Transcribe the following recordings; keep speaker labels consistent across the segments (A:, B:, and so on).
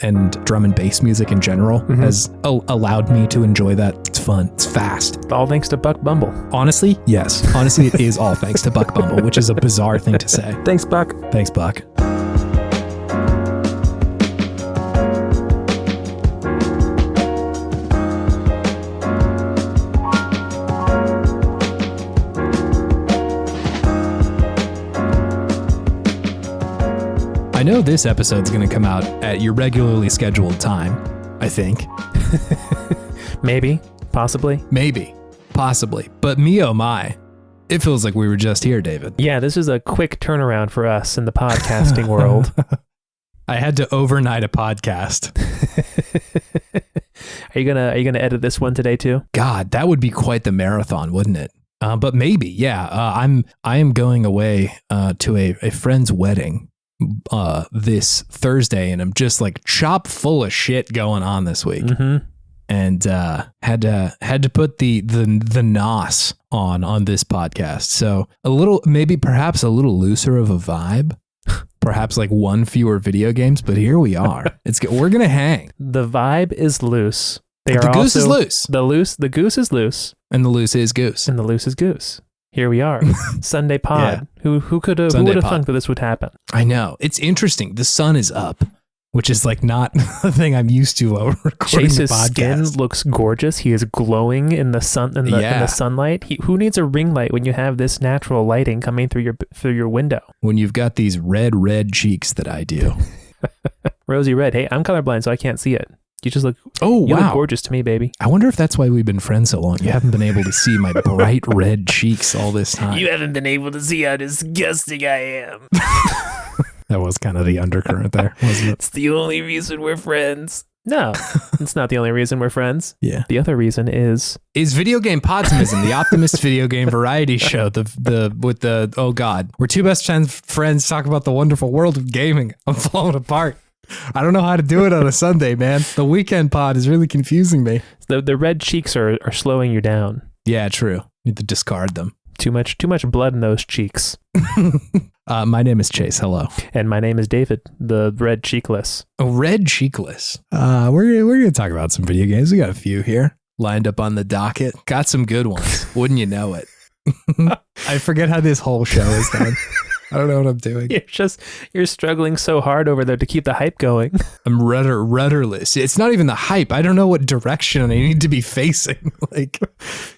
A: and drum and bass music in general has allowed me to enjoy that. It's fun. It's fast.
B: All thanks to Buck Bumble.
A: Honestly, yes. Honestly, it is all thanks to Buck Bumble, which is a bizarre thing to say.
B: Thanks, Buck.
A: Thanks, Buck. I know this episode's going to come out at your regularly scheduled time, I think.
B: Maybe. Possibly.
A: Maybe. Possibly. But me, oh my, it feels like we were just here, David.
B: Yeah, this is a quick turnaround for us in the podcasting world.
A: I had to overnight a podcast.
B: Are you gonna edit this one today too?
A: God, that would be quite the marathon, wouldn't it? But maybe, yeah. I am going away to a friend's wedding this Thursday, and I'm just like chock full of shit going on this week, and had to put the nos on this podcast. So a little, maybe perhaps a little looser of a vibe. Perhaps like one fewer video games, but here we are. We're gonna hang.
B: The vibe is loose. The
A: goose is loose.
B: The goose is loose.
A: And the loose is goose.
B: And the loose is goose. Here we are. Sunday pod. Yeah. Who would have thunk that this would happen?
A: I know. It's interesting. The sun is up, which is like not the thing I'm used to over recording
B: Chase's
A: the podcast.
B: Skin looks gorgeous. He is glowing in the sun in the sunlight. Who needs a ring light when you have this natural lighting coming through your window?
A: When you've got these red cheeks that I do.
B: Rosy red. Hey, I'm colorblind, so I can't see it. You just look.
A: Oh,
B: you
A: wow.
B: look gorgeous to me, baby.
A: I wonder if that's why we've been friends so long. You haven't been able to see my bright red cheeks all this time.
B: You haven't been able to see how disgusting I am.
A: That was kind of the undercurrent there, wasn't it?
B: It's the only reason we're friends. No, it's not the only reason we're friends.
A: Yeah.
B: The other reason is
A: Video Game Podtimism, the Optimist video game variety show. Oh God, we're two best friends talk about the wonderful world of gaming. I'm falling apart. I don't know how to do it on a Sunday, man. The weekend pod is really confusing me.
B: The red cheeks are slowing you down.
A: Yeah, true. Need to discard them.
B: Too much blood in those cheeks.
A: My name is Chase. Hello.
B: And my name is David, the red cheekless.
A: Oh, red cheekless. We're gonna talk about some video games. We got a few here lined up on the docket. Got some good ones. Wouldn't you know it? I forget how this whole show is done. I don't know what I'm doing.
B: You're struggling so hard over there to keep the hype going.
A: I'm rudderless. It's not even the hype. I don't know what direction I need to be facing. Like,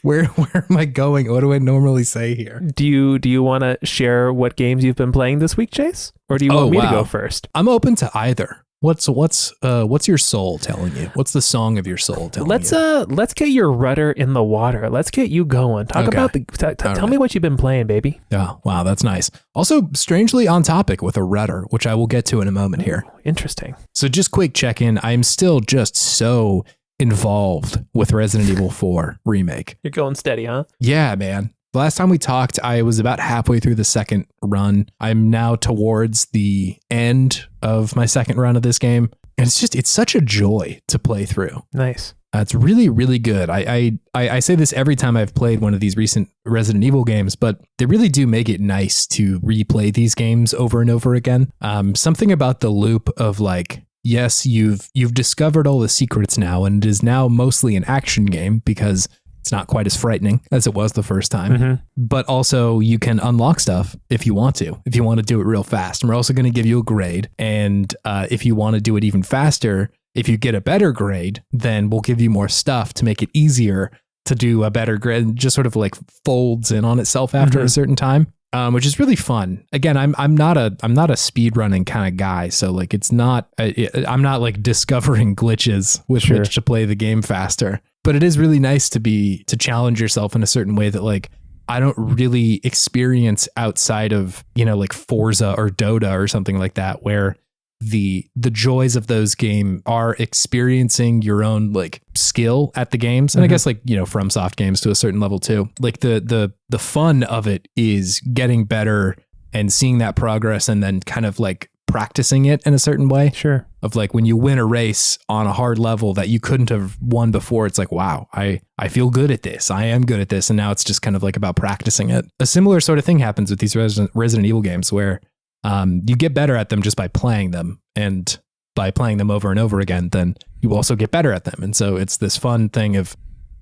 A: where am I going? What do I normally say here?
B: Do you want to share what games you've been playing this week, Chase? Or do you want me to go first?
A: I'm open to either. What's your soul telling you? What's the song of your soul telling you?
B: Let's get your rudder in the water. Let's get you going. Talk about tell me what you've been playing, baby.
A: Oh, wow, that's nice. Also, strangely on topic with a rudder, which I will get to in a moment here.
B: Interesting.
A: So just quick check-in. I'm still just so involved with Resident Evil 4 Remake.
B: You're going steady, huh?
A: Yeah, man. The last time we talked, I was about halfway through the second run. I'm now towards the end of my second run of this game. And it's such a joy to play through.
B: Nice.
A: It's really, really good. I say this every time I've played one of these recent Resident Evil games, but they really do make it nice to replay these games over and over again. Something about the loop of like, yes, you've discovered all the secrets now, and it is now mostly an action game because it's not quite as frightening as it was the first time, but also you can unlock stuff if you want to do it real fast. And we're also going to give you a grade. And if you want to do it even faster, if you get a better grade, then we'll give you more stuff to make it easier to do a better grade. It just sort of like folds in on itself after a certain time, which is really fun. Again, I'm not a speed running kind of guy. So like, I'm not like discovering glitches with which to play the game faster. But it is really nice to challenge yourself in a certain way that like I don't really experience outside of, like Forza or Dota or something like that, where the joys of those games are experiencing your own like skill at the games. And I guess like, FromSoft games to a certain level too. Like the fun of it is getting better and seeing that progress and then kind of like practicing it in a certain way.
B: Sure.
A: Of like when you win a race on a hard level that you couldn't have won before, it's like, wow, I feel good at this. I am good at this. And now it's just kind of like about practicing it. A similar sort of thing happens with these Resident Evil games where you get better at them just by playing them. And by playing them over and over again, then you also get better at them. And so it's this fun thing of,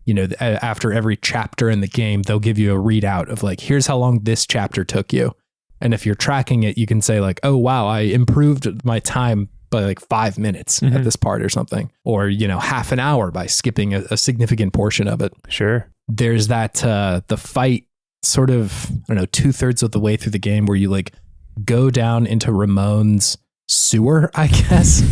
A: you know, after every chapter in the game, they'll give you a readout of like, here's how long this chapter took you. And if you're tracking it, you can say like, oh, wow, I improved my time by like 5 minutes at this part or something, or, you know, half an hour by skipping a significant portion of it.
B: Sure.
A: There's that, the fight sort of, I don't know, 2/3 of the way through the game where you like go down into Ramon's sewer, I guess.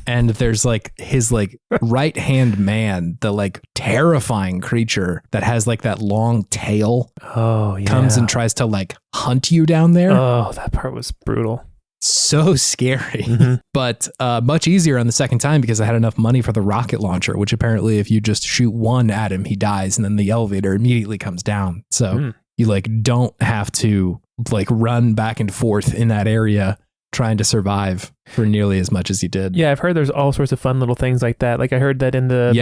A: And there's like his like right hand man, the like terrifying creature that has like that long tail.
B: Oh, yeah.
A: Comes and tries to like hunt you down there.
B: Oh, that part was brutal.
A: So scary, but much easier on the second time because I had enough money for the rocket launcher, which apparently if you just shoot one at him, he dies, and then the elevator immediately comes down. So you like don't have to like run back and forth in that area trying to survive for nearly as much as you did.
B: Yeah, I've heard there's all sorts of fun little things like that. Like I heard that in the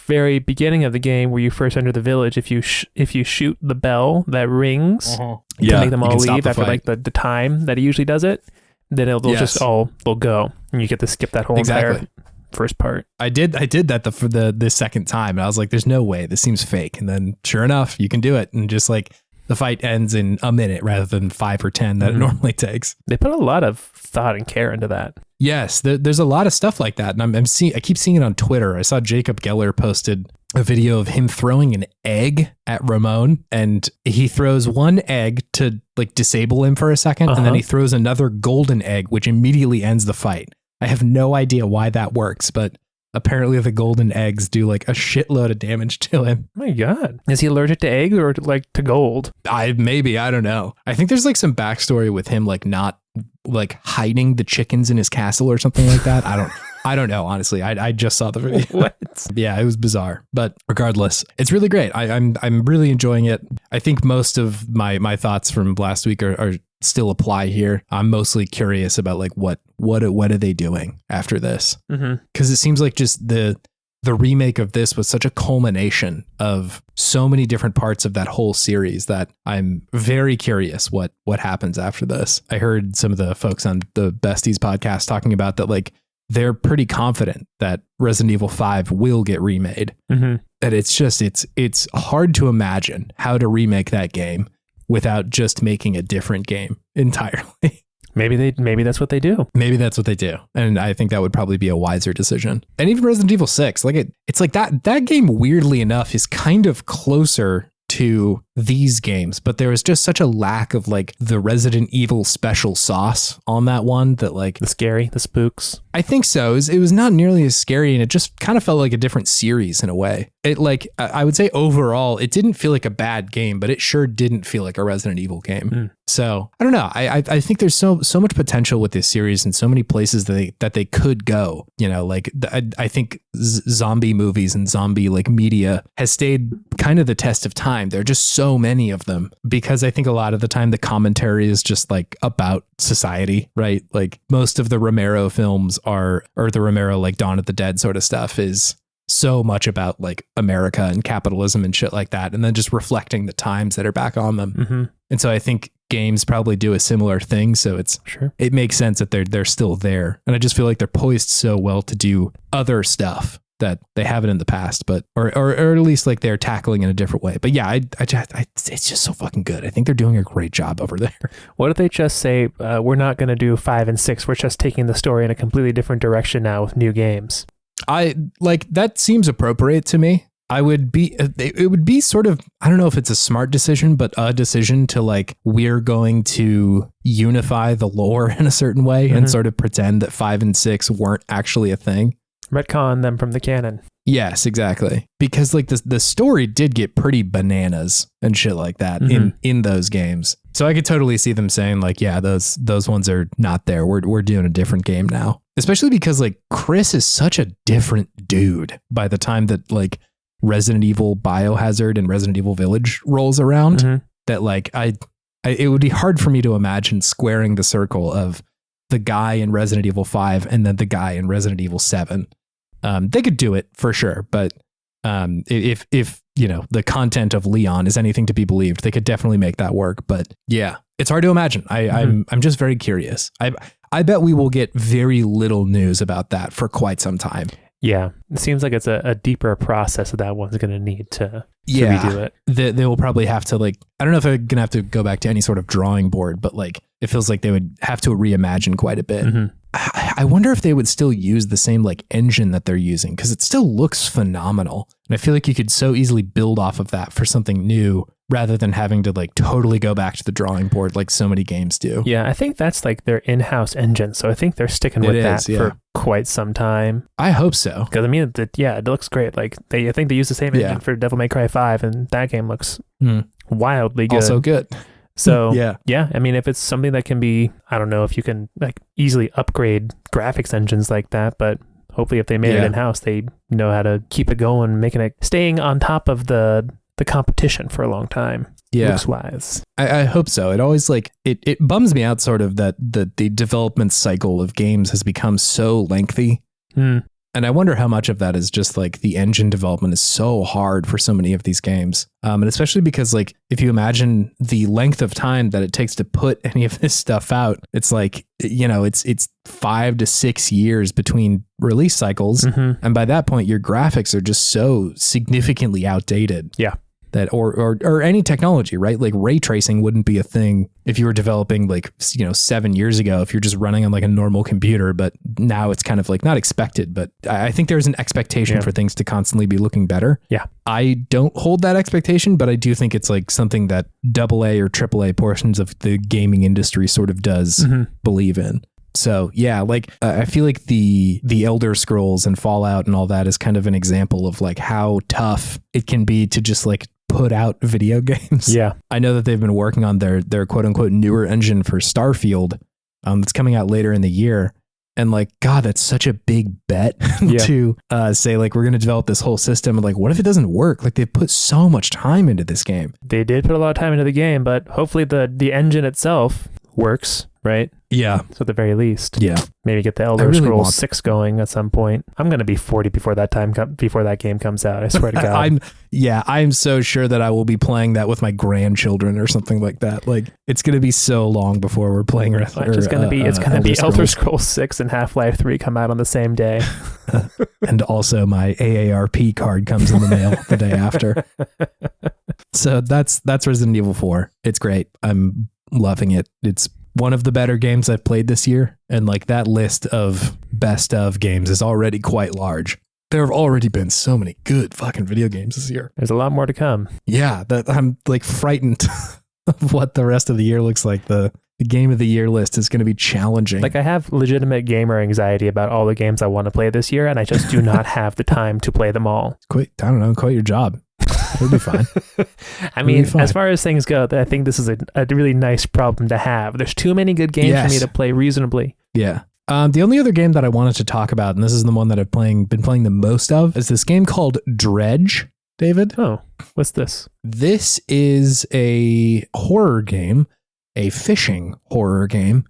B: very beginning of the game where you first enter the village, if you shoot the bell that rings to make them all leave after like the time that he usually does it, then they'll go and you get to skip that whole entire first part. I did
A: that for the second time, and I was like, there's no way, this seems fake. And then sure enough, you can do it, and just like the fight ends in a minute rather than 5 or 10 that it normally takes.
B: They put a lot of thought and care into that.
A: Yes, there's a lot of stuff like that, and I keep seeing it on Twitter. I saw Jacob Geller posted a video of him throwing an egg at Ramon, and he throws one egg to like disable him for a second, and then he throws another golden egg, which immediately ends the fight. I have no idea why that works, but apparently the golden eggs do like a shitload of damage to him.
B: Oh my God. Is he allergic to eggs or like to gold?
A: I don't know. I think there's like some backstory with him like not like hiding the chickens in his castle or something like that. I don't know, honestly. I just saw the video.
B: What?
A: Yeah, it was bizarre. But regardless, it's really great. I'm really enjoying it. I think most of my thoughts from last week are still apply here. I'm mostly curious about like what are they doing after this? Because it seems like just the remake of this was such a culmination of so many different parts of that whole series that I'm very curious what happens after this. I heard some of the folks on the Besties podcast talking about that, like they're pretty confident that Resident Evil 5 will get remade. And it's just, it's hard to imagine how to remake that game without just making a different game entirely.
B: Maybe that's what they do.
A: Maybe that's what they do. And I think that would probably be a wiser decision. And even Resident Evil 6, like it's like that game, weirdly enough, is kind of closer to these games, but there was just such a lack of like the Resident Evil special sauce on that one that like
B: the spooks.
A: I think so. It was not nearly as scary, and it just kind of felt like a different series in a way. It like, I would say overall, it didn't feel like a bad game, but it sure didn't feel like a Resident Evil game. So I don't know. I think there's so much potential with this series and so many places that they could go. You know, like I think zombie movies and zombie like media has stayed kind of the test of time. There are just so many of them because I think a lot of the time the commentary is just like about society, right? Like most of the Romero films or the Romero like Dawn of the Dead sort of stuff is so much about like America and capitalism and shit like that, and then just reflecting the times that are back on them. And so I think games probably do a similar thing, so it makes sense that they're still there, and I just feel like they're poised so well to do other stuff that they haven't in the past, but or at least like they're tackling in a different way. But yeah, it's just so fucking good. I think they're doing a great job over there.
B: What if they just say we're not going to do 5 and 6? We're just taking the story in a completely different direction now with new games.
A: I like that seems appropriate to me. It would be sort of, I don't know if it's a smart decision, but a decision to like, we're going to unify the lore in a certain way and sort of pretend that 5 and 6 weren't actually a thing.
B: Retcon them from the canon.
A: Yes, exactly. Because like the story did get pretty bananas and shit like that in those games. So I could totally see them saying like, yeah, those ones are not there. We're doing a different game now. Especially because like Chris is such a different dude by the time that like Resident Evil Biohazard and Resident Evil Village rolls around, that like it would be hard for me to imagine squaring the circle of the guy in Resident Evil 5 and then the guy in Resident Evil 7. They could do it for sure, but if you know the content of Leon is anything to be believed, they could definitely make that work. But yeah, it's hard to imagine. I'm just very curious. I bet we will get very little news about that for quite some time.
B: Yeah, it seems like it's a deeper process that one's going to need to redo it.
A: They will probably have to I don't know if they're going to have to go back to any sort of drawing board, but it feels like they would have to reimagine quite a bit. Mm-hmm. I wonder if they would still use the same engine that they're using, because it still looks phenomenal. And I feel like you could so easily build off of that for something new rather than having to totally go back to the drawing board like so many games do.
B: Yeah, I think that's their in-house engine. So I think they're sticking with that for quite some time.
A: I hope so.
B: Because it looks great. I think they use the same engine for Devil May Cry 5, and that game looks wildly good.
A: Also good.
B: So yeah, I mean, if it's something that can be, I don't know if you can easily upgrade graphics engines like that, but hopefully if they made it in-house, they know how to keep it going, staying on top of the competition for a long time.
A: Yeah.
B: Looks wise.
A: I hope so. It always it bums me out sort of that the development cycle of games has become so lengthy. And I wonder how much of that is just the engine development is so hard for so many of these games. And especially because if you imagine the length of time that it takes to put any of this stuff out, it's it's 5 to 6 years between release cycles. Mm-hmm. And by that point, your graphics are just so significantly outdated.
B: Yeah.
A: That or any technology, right? Ray tracing wouldn't be a thing if you were developing 7 years ago, if you're just running on a normal computer, but now it's kind of not expected. But I think there's an expectation for things to constantly be looking better.
B: Yeah.
A: I don't hold that expectation, but I do think it's something that AA or AAA portions of the gaming industry sort of does believe in. So yeah, I feel like the Elder Scrolls and Fallout and all that is kind of an example of how tough it can be to just put out video games.
B: Yeah.
A: I know that they've been working on their quote unquote newer engine for Starfield that's coming out later in the year. And God, that's such a big bet to say we're going to develop this whole system. And what if it doesn't work? They've put so much time into this game.
B: They did put a lot of time into the game, but hopefully the engine itself works, right?
A: Yeah.
B: So at the very least.
A: Yeah.
B: Maybe get the Elder Scrolls 6 going at some point. I'm going to be 40 before that game comes out. I swear to God.
A: I'm so sure that I will be playing that with my grandchildren or something like that. It's going to be so long before we're playing.
B: It's going to be Elder Scrolls 6 and Half-Life 3 come out on the same day.
A: And also my AARP card comes in the mail the day after. So that's Resident Evil 4. It's great. I'm loving it. It's one of the better games I've played this year. And that list of best of games is already quite large. There have already been so many good fucking video games this year.
B: There's a lot more to come.
A: Yeah, that I'm frightened of what the rest of the year looks like. The game of the year list is going to be challenging.
B: I have legitimate gamer anxiety about all the games I want to play this year, and I just do not have the time to play them all.
A: Quit your job. It'll be fine.
B: I mean, as far as things go, I think this is a really nice problem to have. There's too many good games for me to play reasonably.
A: Yeah. The only other game that I wanted to talk about, and this is the one that I've been playing the most of, is this game called Dredge, David.
B: Oh, what's this?
A: This is a horror game, a fishing horror game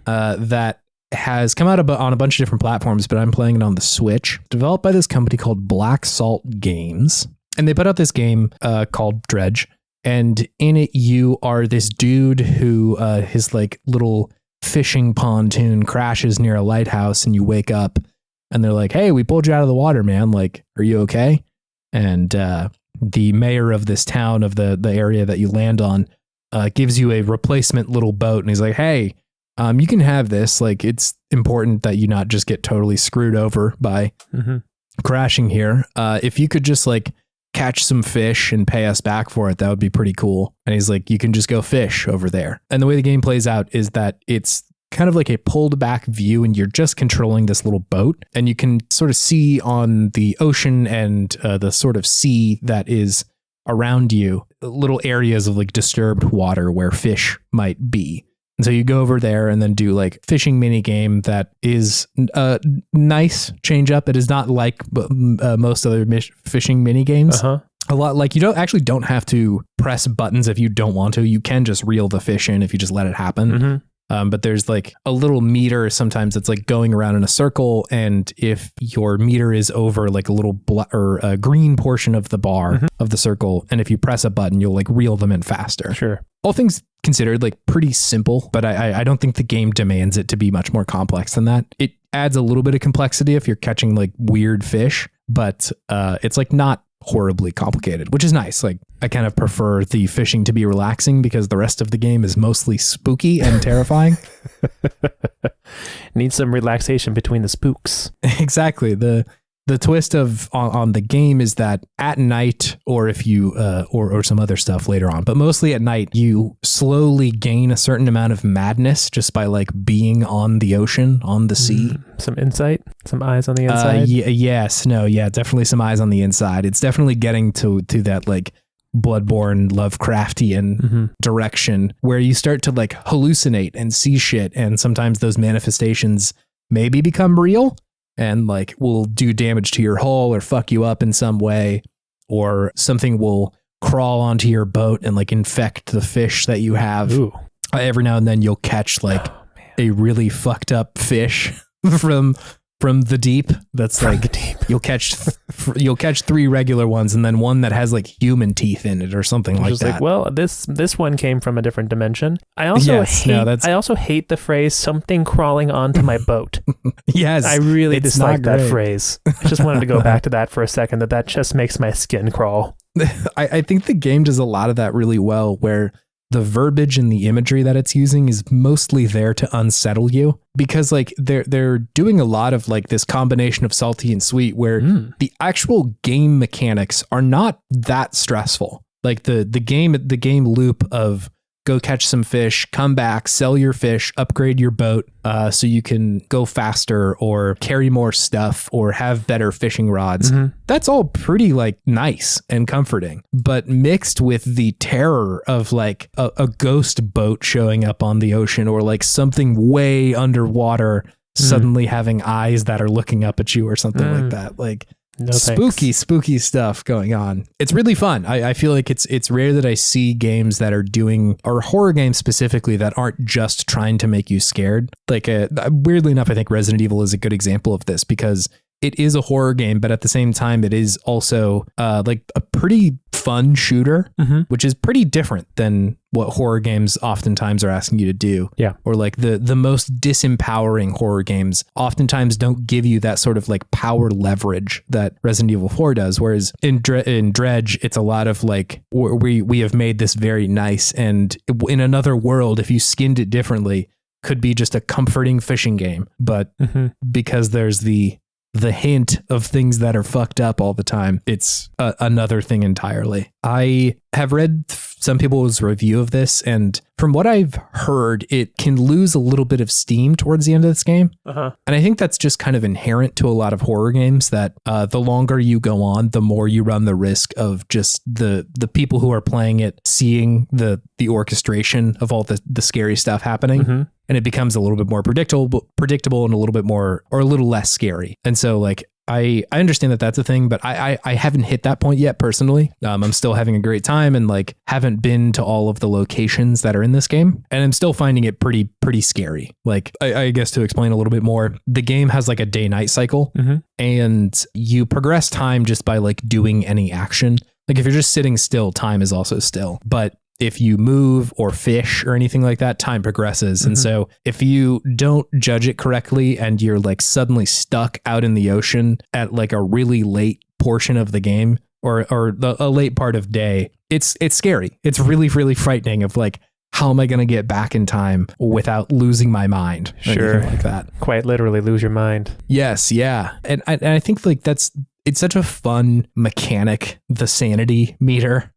A: that has come out on a bunch of different platforms, but I'm playing it on the Switch. Developed by this company called Black Salt Games. And they put out this game called Dredge. And in it, you are this dude who his little fishing pontoon crashes near a lighthouse, and you wake up and they're like, "Hey, we pulled you out of the water, man. Are you okay?" And the mayor of this town, of the area that you land on, gives you a replacement little boat. And he's like, "Hey, you can have this. It's important that you not just get totally screwed over by crashing here. If you could just catch some fish and pay us back for it, that would be pretty cool." And he's like, "You can just go fish over there." And the way the game plays out is that it's kind of a pulled back view, and you're just controlling this little boat, and you can sort of see on the ocean and the sort of sea that is around you little areas of disturbed water where fish might be. And so you go over there and then do fishing mini game that is a nice change up. It is not like most other fishing mini games. A lot you don't have to press buttons if you don't want to. You can just reel the fish in if you just let it happen. But there's like a little meter sometimes that's like going around in a circle. And if your meter is over like a little a green portion of the bar of the circle, and if you press a button, you'll like reel them in faster.
B: Sure.
A: All things considered, like pretty simple, but I don't think the game demands it to be much more complex than that. It adds a little bit of complexity if you're catching like weird fish, but it's like not horribly complicated, which is nice. Like I kind of prefer the fishing to be relaxing because the rest of the game is mostly spooky and terrifying.
B: Need some relaxation between the spooks.
A: Exactly. The twist of on the game is that at night, or if you or some other stuff later on, but mostly at night, you slowly gain a certain amount of madness just by like being on the ocean, on the sea.
B: Some insight, some eyes on the inside.
A: Definitely some eyes on the inside. It's definitely getting to that like Bloodborne Lovecraftian direction where you start to like hallucinate and see shit, and sometimes those manifestations maybe become real and like will do damage to your hull or fuck you up in some way, or something will crawl onto your boat and like infect the fish that you have. Every now and then you'll catch like a really fucked up fish from the deep. That's from like the deep. You'll catch 3 regular ones and then one that has like human teeth in it or something like that.
B: Like, well, this one came from a different dimension. I also hate the phrase "something crawling onto my boat."
A: Yes,
B: I really dislike that phrase. I just wanted to go back to that for a second. That just makes my skin crawl.
A: I think the game does a lot of that really well, where the verbiage and the imagery that it's using is mostly there to unsettle you, because like they're doing a lot of like this combination of salty and sweet where the actual game mechanics are not that stressful. Like the game loop of go catch some fish, come back, sell your fish, upgrade your boat so you can go faster or carry more stuff or have better fishing rods. That's all pretty like nice and comforting, but mixed with the terror of like a ghost boat showing up on the ocean, or like something way underwater suddenly having eyes that are looking up at you or something like that. Like spooky stuff going on. It's really fun. I feel like it's rare that I see games that are doing, or horror games specifically, that aren't just trying to make you scared. Like weirdly enough, I think Resident Evil is a good example of this, because it is a horror game, but at the same time, it is also like a pretty fun shooter, which is pretty different than what horror games oftentimes are asking you to do. Yeah. Or like the most disempowering horror games oftentimes don't give you that sort of like power leverage that Resident Evil 4 does. Whereas in Dredge, it's a lot of like, we have made this very nice, and in another world, if you skinned it differently, could be just a comforting fishing game. But because there's the hint of things that are fucked up all the time, it's another thing entirely. I have read some people's review of this, and from what I've heard, it can lose a little bit of steam towards the end of this game. And I think that's just kind of inherent to a lot of horror games, that the longer you go on, the more you run the risk of just the people who are playing it seeing the orchestration of all the scary stuff happening. And it becomes a little bit more predictable and a little bit more, or a little less scary. And so like, I understand that that's a thing, but I haven't hit that point yet personally. I'm still having a great time and like haven't been to all of the locations that are in this game. And I'm still finding it pretty scary. Like, I guess to explain a little bit more, the game has like a day-night cycle, and you progress time just by like doing any action. Like if you're just sitting still, time is also still. But if you move or fish or anything like that, time progresses. And so if you don't judge it correctly and you're like suddenly stuck out in the ocean at like a really late portion of the game, or a late part of day, it's scary. It's really frightening of like, how am I going to get back in time without losing my mind?
B: Sure.
A: Like that.
B: Quite literally lose your mind.
A: Yes. Yeah. And I think like it's such a fun mechanic, the sanity meter,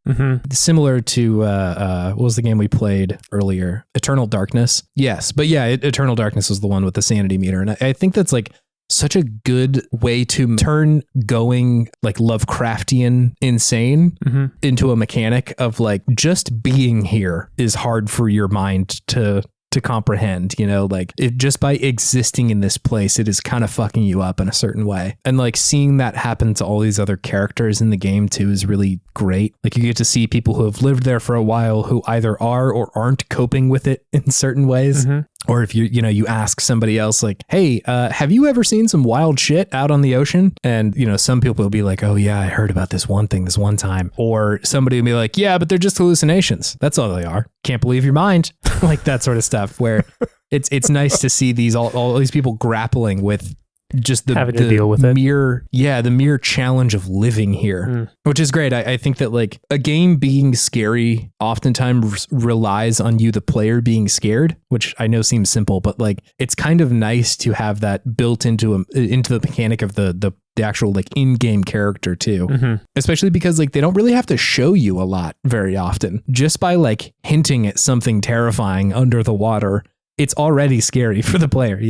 A: similar to what was the game we played earlier? Eternal Darkness. Yes, but yeah, Eternal Darkness was the one with the sanity meter, and I think that's like such a good way to turn going like Lovecraftian insane into a mechanic of like, just being here is hard for your mind to comprehend, you know, like it just by existing in this place, it is kind of fucking you up in a certain way. And like seeing that happen to all these other characters in the game too is really great. Like you get to see people who have lived there for a while who either are or aren't coping with it in certain ways. Or if you ask somebody else like, hey, have you ever seen some wild shit out on the ocean? And, some people will be like, oh yeah, I heard about this one thing this one time. Or somebody will be like, yeah, but they're just hallucinations. That's all they are. Can't believe your mind. Like that sort of stuff where it's nice to see these all these people grappling with just
B: having to deal with
A: the mere challenge of living here, which is great. I think that like a game being scary oftentimes relies on you, the player, being scared, which I know seems simple, but like it's kind of nice to have that built into the mechanic of the actual like in-game character too, especially because like they don't really have to show you a lot very often. Just by like hinting at something terrifying under the water, it's already scary for the player,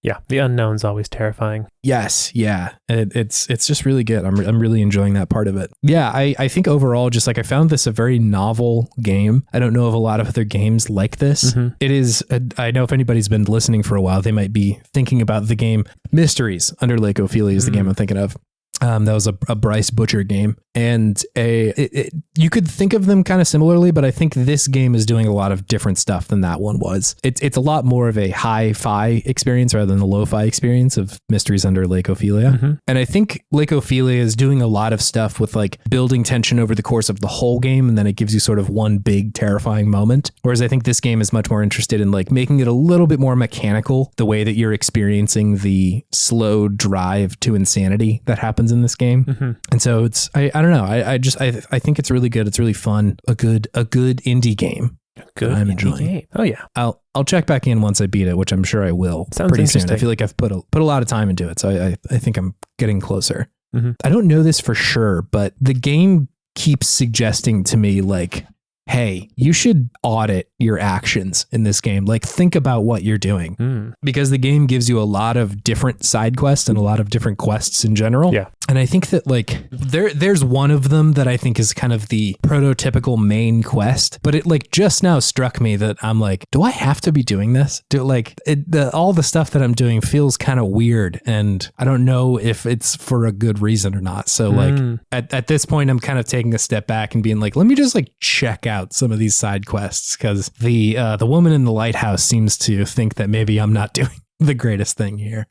B: Yeah, the unknown's always terrifying.
A: Yes, yeah. It's just really good. I'm really enjoying that part of it. Yeah, I think overall, just like I found this a very novel game. I don't know of a lot of other games like this. It is, I know if anybody's been listening for a while, they might be thinking about the game Mysteries Under Lake Ophelia is the game I'm thinking of. That was a Bryce Butcher game, and you could think of them kind of similarly, but I think this game is doing a lot of different stuff than that one was. It's a lot more of a hi-fi experience rather than the lo-fi experience of Mysteries Under Lake Ophelia. And I think Lake Ophelia is doing a lot of stuff with like building tension over the course of the whole game, and then it gives you sort of one big terrifying moment. Whereas I think this game is much more interested in like making it a little bit more mechanical, the way that you're experiencing the slow drive to insanity that happens in this game. And so it's I don't know, I think it's really good. It's really fun. A good indie game. I'm enjoying.
B: Game. Oh yeah.
A: I'll check back in once I beat it, which I'm sure I will.
B: Sounds
A: pretty
B: interesting.
A: soon. I feel like I've put a lot of time into it, so I think I'm getting closer. I don't know this for sure, but the game keeps suggesting to me like, hey, you should audit your actions in this game. Like, think about what you're doing. Because the game gives you a lot of different side quests and a lot of different quests in general.
B: Yeah.
A: And I think that like there's one of them that I think is kind of the prototypical main quest, but it like just now struck me that I'm like, do I have to be doing this? All the stuff that I'm doing feels kind of weird, and I don't know if it's for a good reason or not. So like at this point, I'm kind of taking a step back and being like, let me just like check out some of these side quests, because the woman in the lighthouse seems to think that maybe I'm not doing the greatest thing here.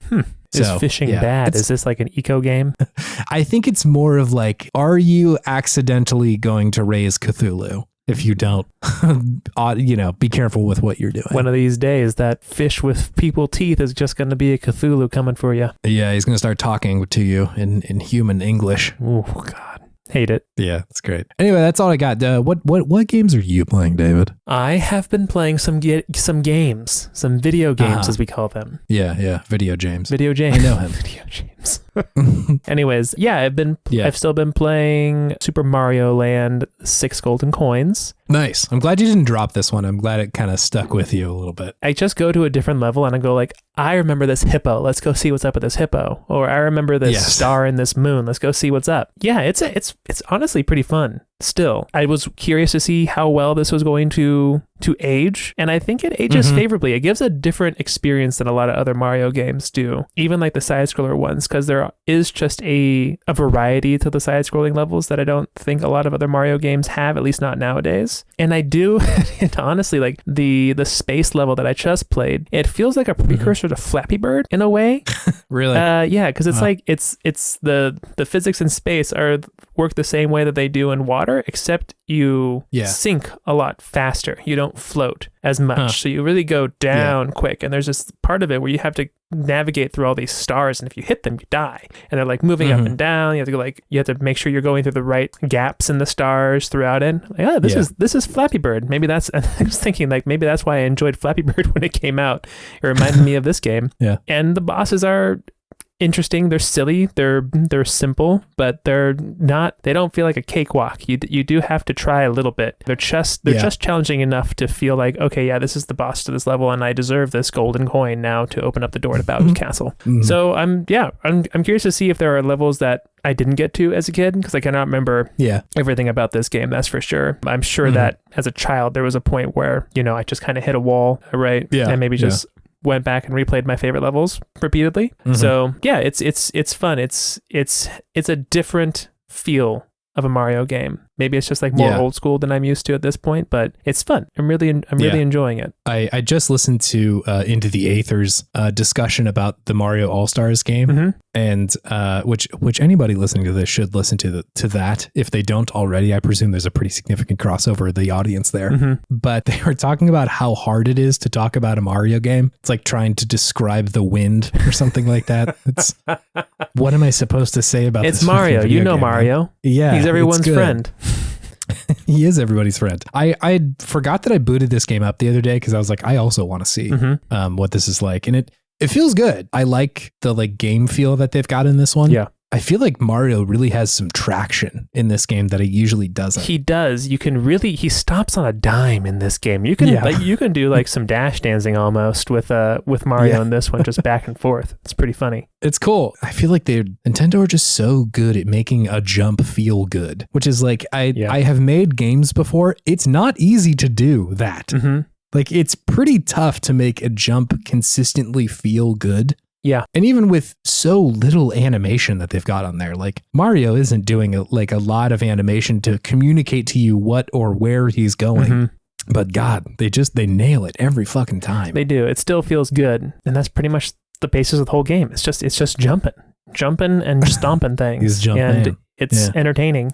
B: Is fishing bad? Is this like an eco game?
A: I think it's more of like, are you accidentally going to raise Cthulhu? If you don't, be careful with what you're doing.
B: One of these days, that fish with people teeth is just going to be a Cthulhu coming for you.
A: Yeah, he's going to start talking to you in human English.
B: Oh, God. Hate it.
A: Yeah, it's great. Anyway, that's all I got. What games are you playing, David?
B: I have been playing some games, some video games, as we call them.
A: Yeah, Video James.
B: Video James.
A: I know him.
B: Video James. Anyways, I've still been playing Super Mario Land 6 Golden Coins.
A: Nice. I'm glad you didn't drop this one. I'm glad it kind of stuck with you a little bit.
B: I just go to a different level and I go like, I remember this hippo. Let's go see what's up with this hippo. Or I remember this star in this moon. Let's go see what's up. Yeah, it's honestly pretty fun. Still, I was curious to see how well this was going to age, and I think it ages favorably. It gives a different experience than a lot of other Mario games do, even like the side-scroller ones, because there is just a variety to the side-scrolling levels that I don't think a lot of other Mario games have, at least not nowadays. And I do, and honestly, like the space level that I just played, it feels like a precursor to Flappy Bird in a way.
A: Really?
B: Yeah, because it's like it's the physics in space work the same way that they do in water, except you sink a lot faster. You don't float as much. So you really go down quick. And there's this part of it where you have to navigate through all these stars, and if you hit them, you die. And they're like moving up and down. You have to make sure you're going through the right gaps in the stars throughout it. Like, this is Flappy Bird. Maybe that's, I was thinking like, maybe that's why I enjoyed Flappy Bird when it came out. It reminded me of this game. Yeah. And the bosses are interesting. They're silly. They're simple, but they don't feel like a cakewalk. You do have to try a little bit. They're just challenging enough to feel like, okay, yeah, this is the boss to this level, and I deserve this golden coin now to open up the door to Bowser's Castle. So I'm curious to see if there are levels that I didn't get to as a kid, because I cannot remember everything about this game, that's for sure. I'm sure that as a child there was a point where, I just kind of hit a wall, right? Yeah. And maybe just went back and replayed my favorite levels repeatedly. So it's fun. It's a different feel of a Mario game. Maybe it's just like more old school than I'm used to at this point, but it's fun. I'm really enjoying it.
A: I just listened to Into the Aether's discussion about the Mario All-Stars game, and which anybody listening to this should listen to that. If they don't already, I presume there's a pretty significant crossover of the audience there. But they were talking about how hard it is to talk about a Mario game. It's like trying to describe the wind or something like that. It's what am I supposed to say about
B: it's
A: this?
B: Mario. You know Mario.
A: Yeah,
B: he's everyone's friend.
A: He is everybody's friend. I forgot that I booted this game up the other day because I was like, I also want to see what this is like, and it feels good. I like the game feel that they've got in this one.
B: Yeah.
A: I feel like Mario really has some traction in this game that he usually doesn't.
B: He does. He stops on a dime in this game. You can you can do like some dash dancing almost with Mario in this one, just back and forth. It's pretty funny.
A: It's cool. I feel like Nintendo are just so good at making a jump feel good, which is like I have made games before. It's not easy to do that. Like it's pretty tough to make a jump consistently feel good.
B: Yeah.
A: And even with so little animation that they've got on there, like Mario isn't doing a lot of animation to communicate to you what or where he's going. But God, they nail it every fucking time.
B: They do. It still feels good. And that's pretty much the basis of the whole game. It's just jumping and stomping things.
A: He's jumping.
B: And it's entertaining.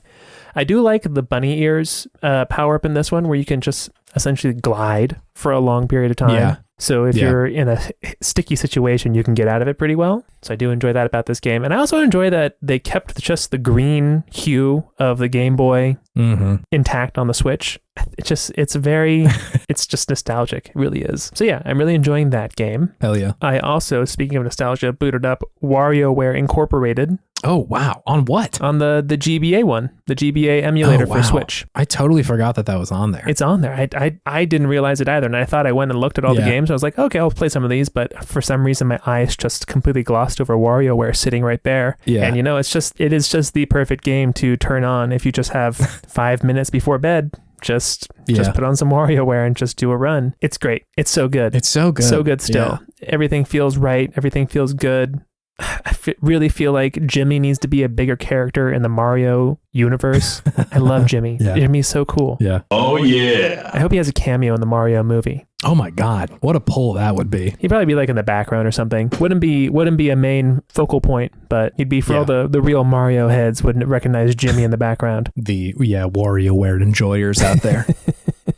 B: I do like the bunny ears power up in this one where you can just essentially glide for a long period of time.
A: Yeah.
B: So if you're in a sticky situation, you can get out of it pretty well. So I do enjoy that about this game. And I also enjoy that they kept just the green hue of the Game Boy intact on the Switch. It's just nostalgic. It really is. So yeah, I'm really enjoying that game.
A: Hell yeah.
B: I also, speaking of nostalgia, booted up WarioWare Incorporated.
A: Oh, wow. On what?
B: On the GBA one, the GBA emulator for Switch.
A: I totally forgot that was on there.
B: It's on there. I didn't realize it either. And I thought I went and looked at all the games. I was like, okay, I'll play some of these. But for some reason, my eyes just completely glossed over WarioWare sitting right there.
A: Yeah.
B: And it is just the perfect game to turn on if you just have 5 minutes before bed. Just put on some WarioWare and just do a run. It's great. It's so good.
A: It's so good.
B: So good still. Yeah. Everything feels right. Everything feels good. I really feel like Jimmy needs to be a bigger character in the Mario universe. I love Jimmy. Jimmy's so cool.
A: Yeah.
C: Oh, yeah.
B: I hope he has a cameo in the Mario movie.
A: Oh my God. What a pull that would be.
B: He'd probably be like in the background or something. Wouldn't be a main focal point, but he'd be for all the real Mario heads wouldn't recognize Jimmy in the background.
A: The WarioWare enjoyers out there.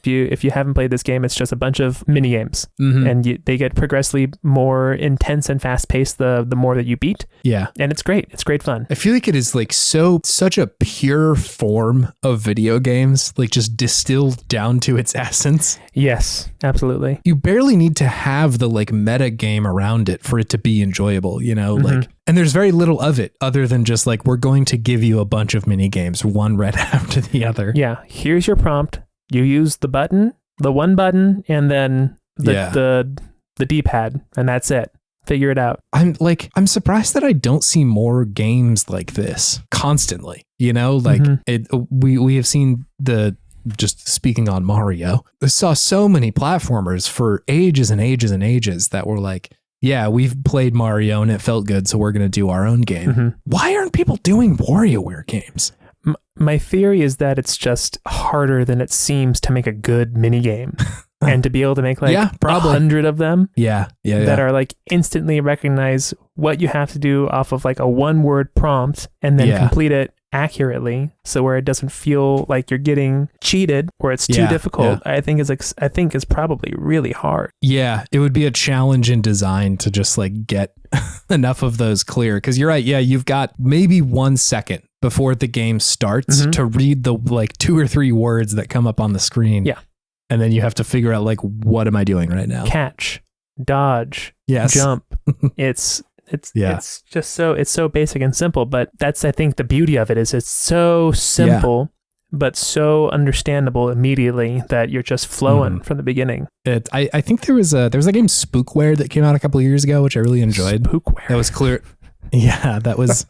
B: If you haven't played this game, it's just a bunch of mini games, and they get progressively more intense and fast paced the more that you beat.
A: Yeah,
B: and it's great. It's great fun.
A: I feel like it is like such a pure form of video games, like just distilled down to its essence.
B: Yes, absolutely.
A: You barely need to have the like meta game around it for it to be enjoyable, you know, like. And there's very little of it other than just like we're going to give you a bunch of mini games, one right after the other.
B: Yeah, here's your prompt. You use the one button, and then the D-pad, and that's it. Figure it out.
A: I'm surprised that I don't see more games like this constantly. You know, like we have seen just speaking on Mario, I saw so many platformers for ages and ages and ages that were like, yeah, we've played Mario and it felt good, so we're going to do our own game. Why aren't people doing WarioWare games?
B: My theory is that it's just harder than it seems to make a good minigame. And to be able to make like 100 of them that are like instantly recognize what you have to do off of like a one-word prompt and then complete it accurately, so where it doesn't feel like you're getting cheated or it's too difficult. I think is probably really hard.
A: Yeah, it would be a challenge in design to just like get enough of those clear, because you're right. Yeah, you've got maybe 1 second before the game starts to read the like 2 or 3 words that come up on the screen.
B: Yeah.
A: And then you have to figure out like, what am I doing right now?
B: Catch, dodge, jump. It's just so basic and simple, but that's, I think, the beauty of it is it's so simple, but so understandable immediately that you're just flowing from the beginning.
A: I think there was a game Spookware that came out a couple of years ago, which I really enjoyed.
B: Spookware.
A: That was clear. Yeah, that was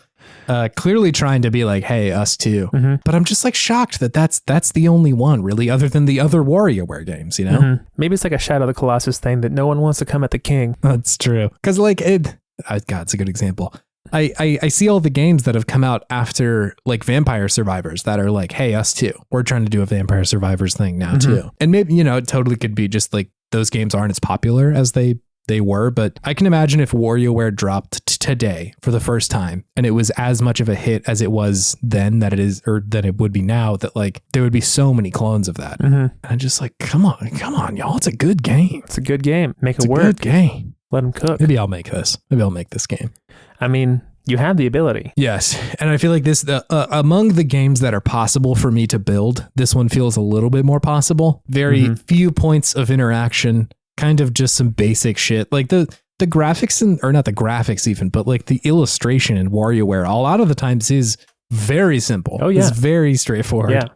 A: clearly trying to be like, hey, us too. But I'm just like shocked that that's the only one really, other than the other WarioWare games, you know?
B: Maybe it's like a Shadow of the Colossus thing that no one wants to come at the king.
A: That's true. Because like God, it's a good example. I see all the games that have come out after like Vampire Survivors that are like, hey, us too. We're trying to do a Vampire Survivors thing now too. And maybe, it totally could be just like those games aren't as popular as they were, but I can imagine if WarioWare dropped today for the first time and it was as much of a hit as it was then that it is, or that it would be now, that like there would be so many clones of that. And I'm just like, come on, y'all. It's a good game.
B: It's a good game. Make it work.
A: It's a good game.
B: Let them cook.
A: Maybe I'll make this. Maybe I'll make this game.
B: I mean, you have the ability.
A: Yes. And I feel like this, among the games that are possible for me to build, this one feels a little bit more possible. Very few points of interaction, kind of just some basic shit. Like the graphics, or not the graphics even, but like the illustration in WarioWare, a lot of the times is very simple.
B: Oh, yeah.
A: It's very straightforward.
B: Yeah.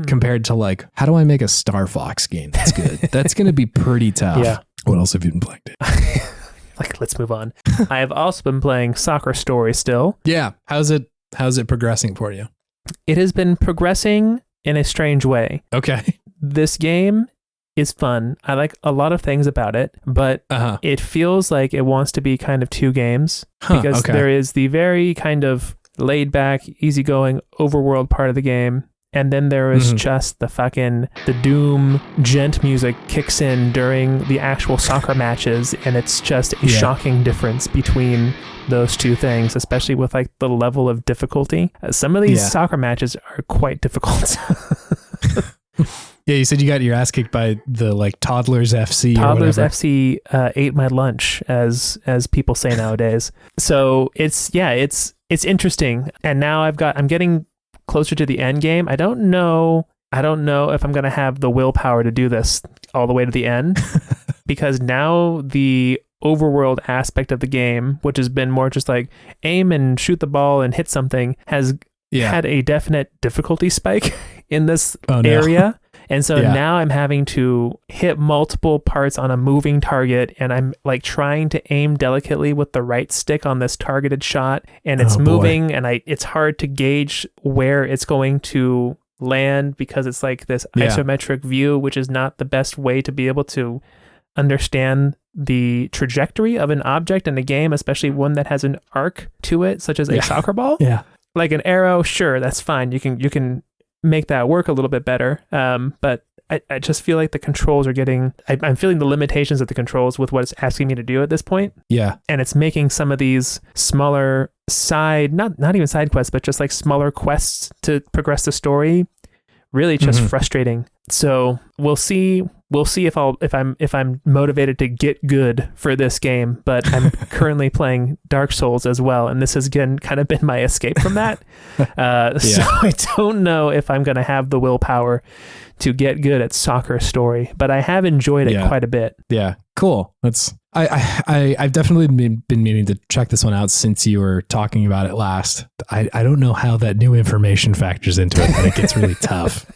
A: Compared to like, how do I make a Star Fox game that's good? That's going to be pretty tough.
B: Yeah.
A: What else have you been playing?
B: Let's move on. I have also been playing Soccer Story still.
A: Yeah. How's it progressing for you?
B: It has been progressing in a strange way.
A: Okay.
B: This game is fun. I like a lot of things about it, but it feels like it wants to be kind of two games because there is the very kind of laid back, easygoing overworld part of the game. And then there is just the doom gent music kicks in during the actual soccer matches. And it's just a shocking difference between those two things, especially with like the level of difficulty. Some of these soccer matches are quite difficult.
A: Yeah, you said you got your ass kicked by the like Toddlers FC.
B: Toddlers FC ate my lunch, as people say nowadays. So it's interesting. And now I'm getting closer to the end game. I don't know if I'm going to have the willpower to do this all the way to the end because now the overworld aspect of the game, which has been more just like aim and shoot the ball and hit something, has had a definite difficulty spike in this area. And so now I'm having to hit multiple parts on a moving target, and I'm like trying to aim delicately with the right stick on this targeted shot, and it's moving, and it's hard to gauge where it's going to land because it's like this isometric view, which is not the best way to be able to understand the trajectory of an object in a game, especially one that has an arc to it, such as a soccer ball.
A: Yeah.
B: Like an arrow, sure, that's fine. You can make that work a little bit better. But I just feel like the controls are I'm feeling the limitations of the controls with what it's asking me to do at this point.
A: Yeah.
B: And it's making some of these smaller not even side quests, but just like smaller quests to progress the story really just frustrating. So we'll see if I'm motivated to get good for this game, but I'm currently playing Dark Souls as well, and this has kind of been my escape from that. So I don't know if I'm going to have the willpower to get good at Soccer Story, but I have enjoyed it quite a bit.
A: Yeah, cool. I've definitely been meaning to check this one out since you were talking about it last. I don't know how that new information factors into it, but it gets really tough.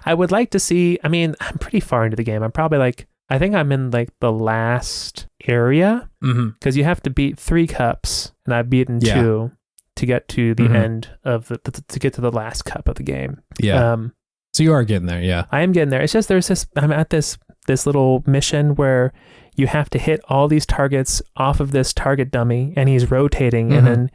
B: I would like to see, I'm pretty far into the game. I'm probably I think I'm in like the last area because you have to beat 3 cups and I've beaten 2 to get to the end of to get to the last cup of the game.
A: Yeah. So you are getting there. Yeah.
B: I am getting there. It's just, I'm at this little mission where you have to hit all these targets off of this target dummy and he's rotating and then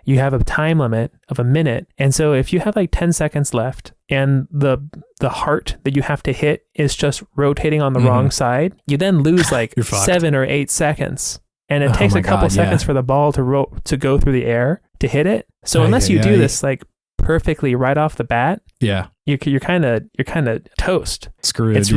B: you have a time limit of a minute. And so if you have like 10 seconds left and the heart that you have to hit is just rotating on the wrong side, you then lose like 7 or 8 seconds. And it takes a couple seconds for the ball to go through the air to hit it. So unless you do this like perfectly right off the bat, you're kind of toast.
A: Screwed.
B: It's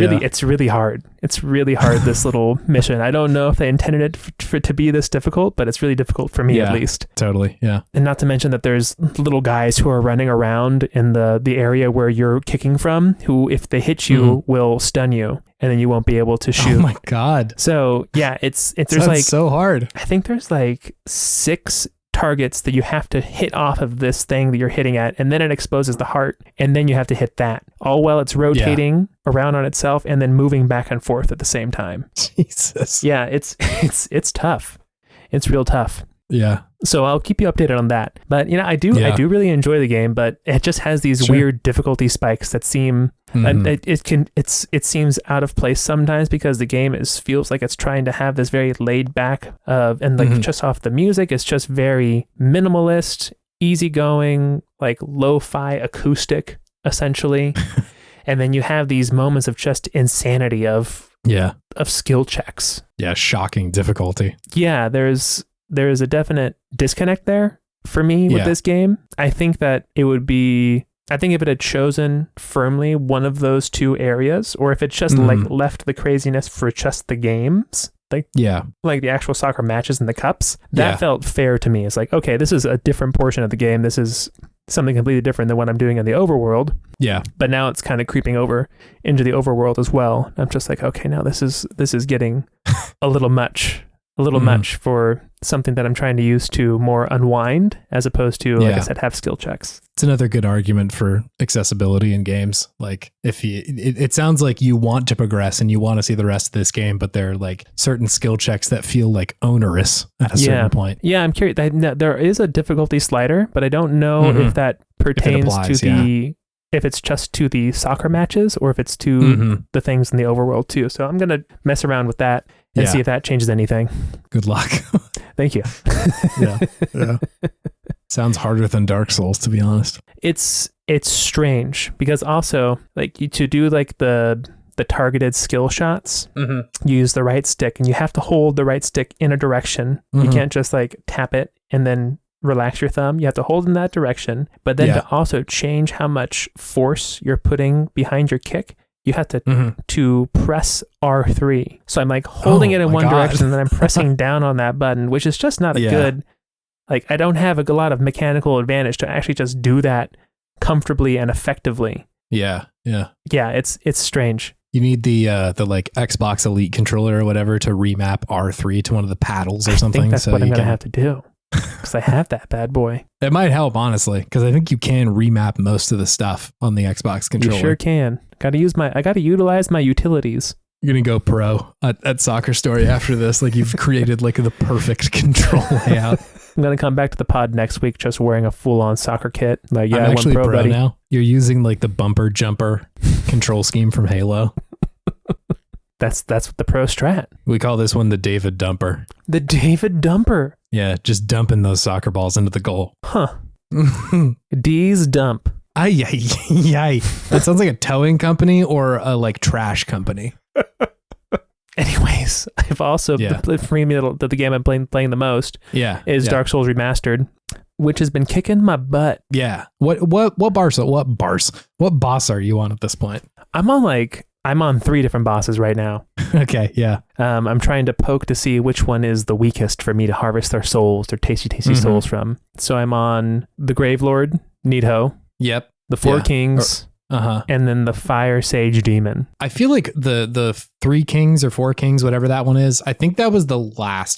B: really hard. It's really hard, this little mission. I don't know if they intended it to be this difficult, but it's really difficult for me at least.
A: Totally. Yeah.
B: And not to mention that there's little guys who are running around in the area where you're kicking from, who if they hit you will stun you and then you won't be able to shoot.
A: Oh my God.
B: So yeah, there's like
A: so hard.
B: I think there's like 6 targets that you have to hit off of this thing that you're hitting at, and then it exposes the heart, and then you have to hit that all while it's rotating around on itself and then moving back and forth at the same time.
A: Jesus.
B: Yeah, it's tough. It's real tough.
A: Yeah.
B: So I'll keep you updated on that. But I do really enjoy the game, but it just has these weird difficulty spikes that seem it seems out of place sometimes because the game feels like it's trying to have this very laid back just off the music, it's just very minimalist, easygoing, like lo-fi acoustic essentially. And then you have these moments of just insanity of skill checks. Yeah,
A: shocking difficulty.
B: Yeah, there is a definite disconnect there for me with this game. I think that it would be, I think if it had chosen firmly one of those two areas, or if it just like left the craziness for just the games, like the actual soccer matches and the cups, that felt fair to me. It's like, okay, this is a different portion of the game. This is something completely different than what I'm doing in the overworld. Yeah. But now it's kind of creeping over into the overworld as well. I'm just like, okay, now this is getting a little much. Much for something that I'm trying to use to more unwind as opposed to, like I said, have skill checks.
A: It's another good argument for accessibility in games. Like if it sounds like you want to progress and you want to see the rest of this game, but there are like certain skill checks that feel like onerous at a certain point.
B: Yeah, I'm curious. There is a difficulty slider, but I don't know if that pertains if it's just to the soccer matches or if it's to the things in the overworld too. So I'm going to mess around with that and see if that changes anything.
A: Good luck.
B: Thank you.
A: Yeah. Sounds harder than Dark Souls, to be honest.
B: It's strange because also like to do like the targeted skill shots, you use the right stick and you have to hold the right stick in a direction. You can't just like tap it and then relax your thumb. You have to hold in that direction, but then to also change how much force you're putting behind your kick, you have to press R3. So I'm like holding it in one direction and then I'm pressing down on that button, which is just not a good, like I don't have a lot of mechanical advantage to actually just do that comfortably and effectively. Yeah, it's strange.
A: You need the like Xbox Elite controller or whatever to remap R3 to one of the paddles or something.
B: I think that's what I'm going to have to do. Because I have that bad boy.
A: It might help, honestly, because I think you can remap most of the stuff on the Xbox controller.
B: You sure can. I got to utilize my utilities.
A: You're going to go pro at Soccer Story after this. Like you've created like the perfect control layout.
B: I'm going to come back to the pod next week just wearing a full-on soccer kit. Like,
A: I'm actually pro buddy. Now. You're using like the bumper jumper control scheme from Halo.
B: That's the pro strat.
A: We call this one the David Dumper.
B: The David Dumper.
A: Yeah, just dumping those soccer balls into the goal.
B: Huh. D's dump.
A: Ay. That sounds like a towing company or a like trash company.
B: Anyways, I've also the game I'm playing the most is Dark Souls Remastered, which has been kicking my butt.
A: Yeah. What boss are you on at this point?
B: I'm on 3 different bosses right now.
A: Okay, yeah.
B: I'm trying to poke to see which one is the weakest for me to harvest their souls, their tasty souls from. So I'm on the Gravelord, Nidho.
A: Yep.
B: The Four Kings. And then the Fire Sage Demon.
A: I feel like the 3 Kings or 4 Kings, whatever that one is, I think that was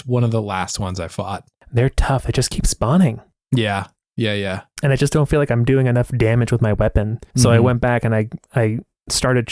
A: one of the last ones I fought.
B: They're tough. It just keeps spawning.
A: Yeah.
B: And I just don't feel like I'm doing enough damage with my weapon. So I went back and I started